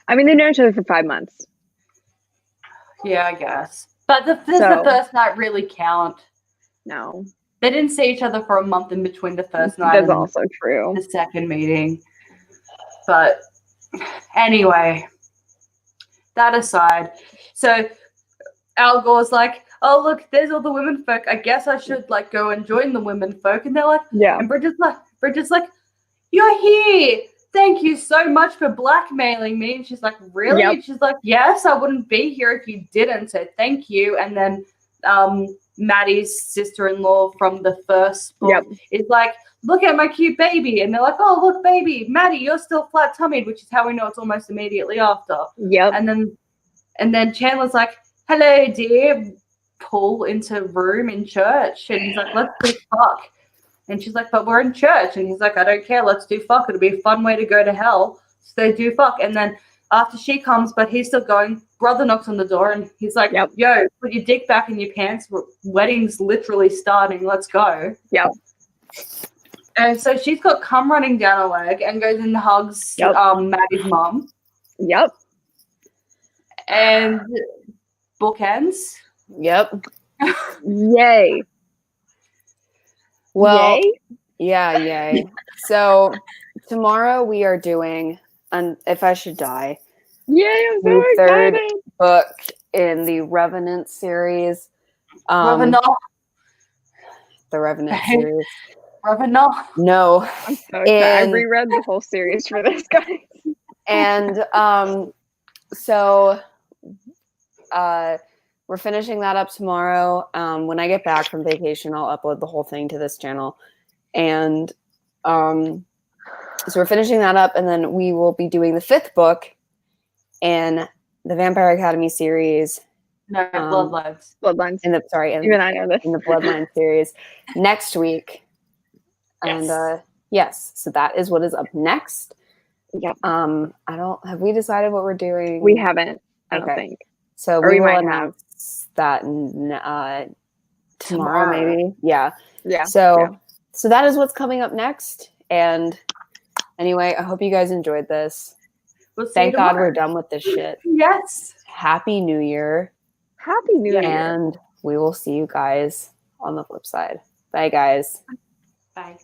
S3: I mean, they've known each other for 5 months.
S2: Yeah, I guess. But does the first night really count?
S3: No.
S2: They didn't see each other for a month in between the first night
S3: That's
S2: and
S3: also true.
S2: the second meeting. But anyway, that aside, so Al Gore's like, oh, look, there's all the women folk. I guess I should like go and join the women folk. And they're like,
S3: yeah.
S2: And Bridget's like, you're here. Thank you so much for blackmailing me. And she's like, really?
S3: Yep.
S2: And she's like, yes, I wouldn't be here if you didn't. So thank you. And then Maddie's sister-in-law from the first book is like, look at my cute baby. And they're like, oh, look, baby, Maddie, you're still flat-tummied, which is how we know it's almost immediately after.
S3: Yep.
S2: And then Chandler's like, hello, dear, pull into room in church. And he's like, let's do fuck. And she's like, but we're in church. And he's like, I don't care. Let's do fuck. It'll be a fun way to go to hell. So they do fuck. And then after she comes, but he's still going, brother knocks on the door and he's like, yo, put your dick back in your pants. Wedding's literally starting. Let's go.
S3: Yep.
S2: And so she's got cum running down her leg and goes and hugs Maddie's mum.
S3: Yep.
S2: And bookends.
S1: Yep.
S3: Yay.
S1: Well,
S3: yay?
S1: Yeah, yay. So tomorrow we are doing If I Should Die.
S3: Yay, I'm so
S1: the third
S3: excited.
S1: book in the Revenant series.
S2: Revenant.
S1: The Revenant series.
S2: Revenant.
S1: No.
S3: I'm so excited. I reread the whole series for this, guys.
S1: And so we're finishing that up tomorrow. When I get back from vacation, I'll upload the whole thing to this channel. And so we're finishing that up, and then we will be doing the 5th book in the Vampire Academy series.
S2: No, Bloodlines.
S3: Bloodlines.
S1: Even
S3: I know this.
S1: In the Bloodline series next week.
S2: Yes.
S1: And yes, so that is what is up next.
S3: Yep.
S1: Have we decided what we're doing?
S3: We haven't, I don't think.
S1: So
S3: or
S1: we will
S3: might
S1: announce that tomorrow maybe. Yeah.
S3: Yeah.
S1: So that is what's coming up next. And anyway, I hope you guys enjoyed this.
S2: We'll see
S1: Thank
S2: you
S1: God
S2: tomorrow.
S1: we're done with this shit.
S2: Yes.
S1: Happy New Year.
S3: Happy New Year.
S1: And we will see you guys on the flip side. Bye, guys.
S2: Bye.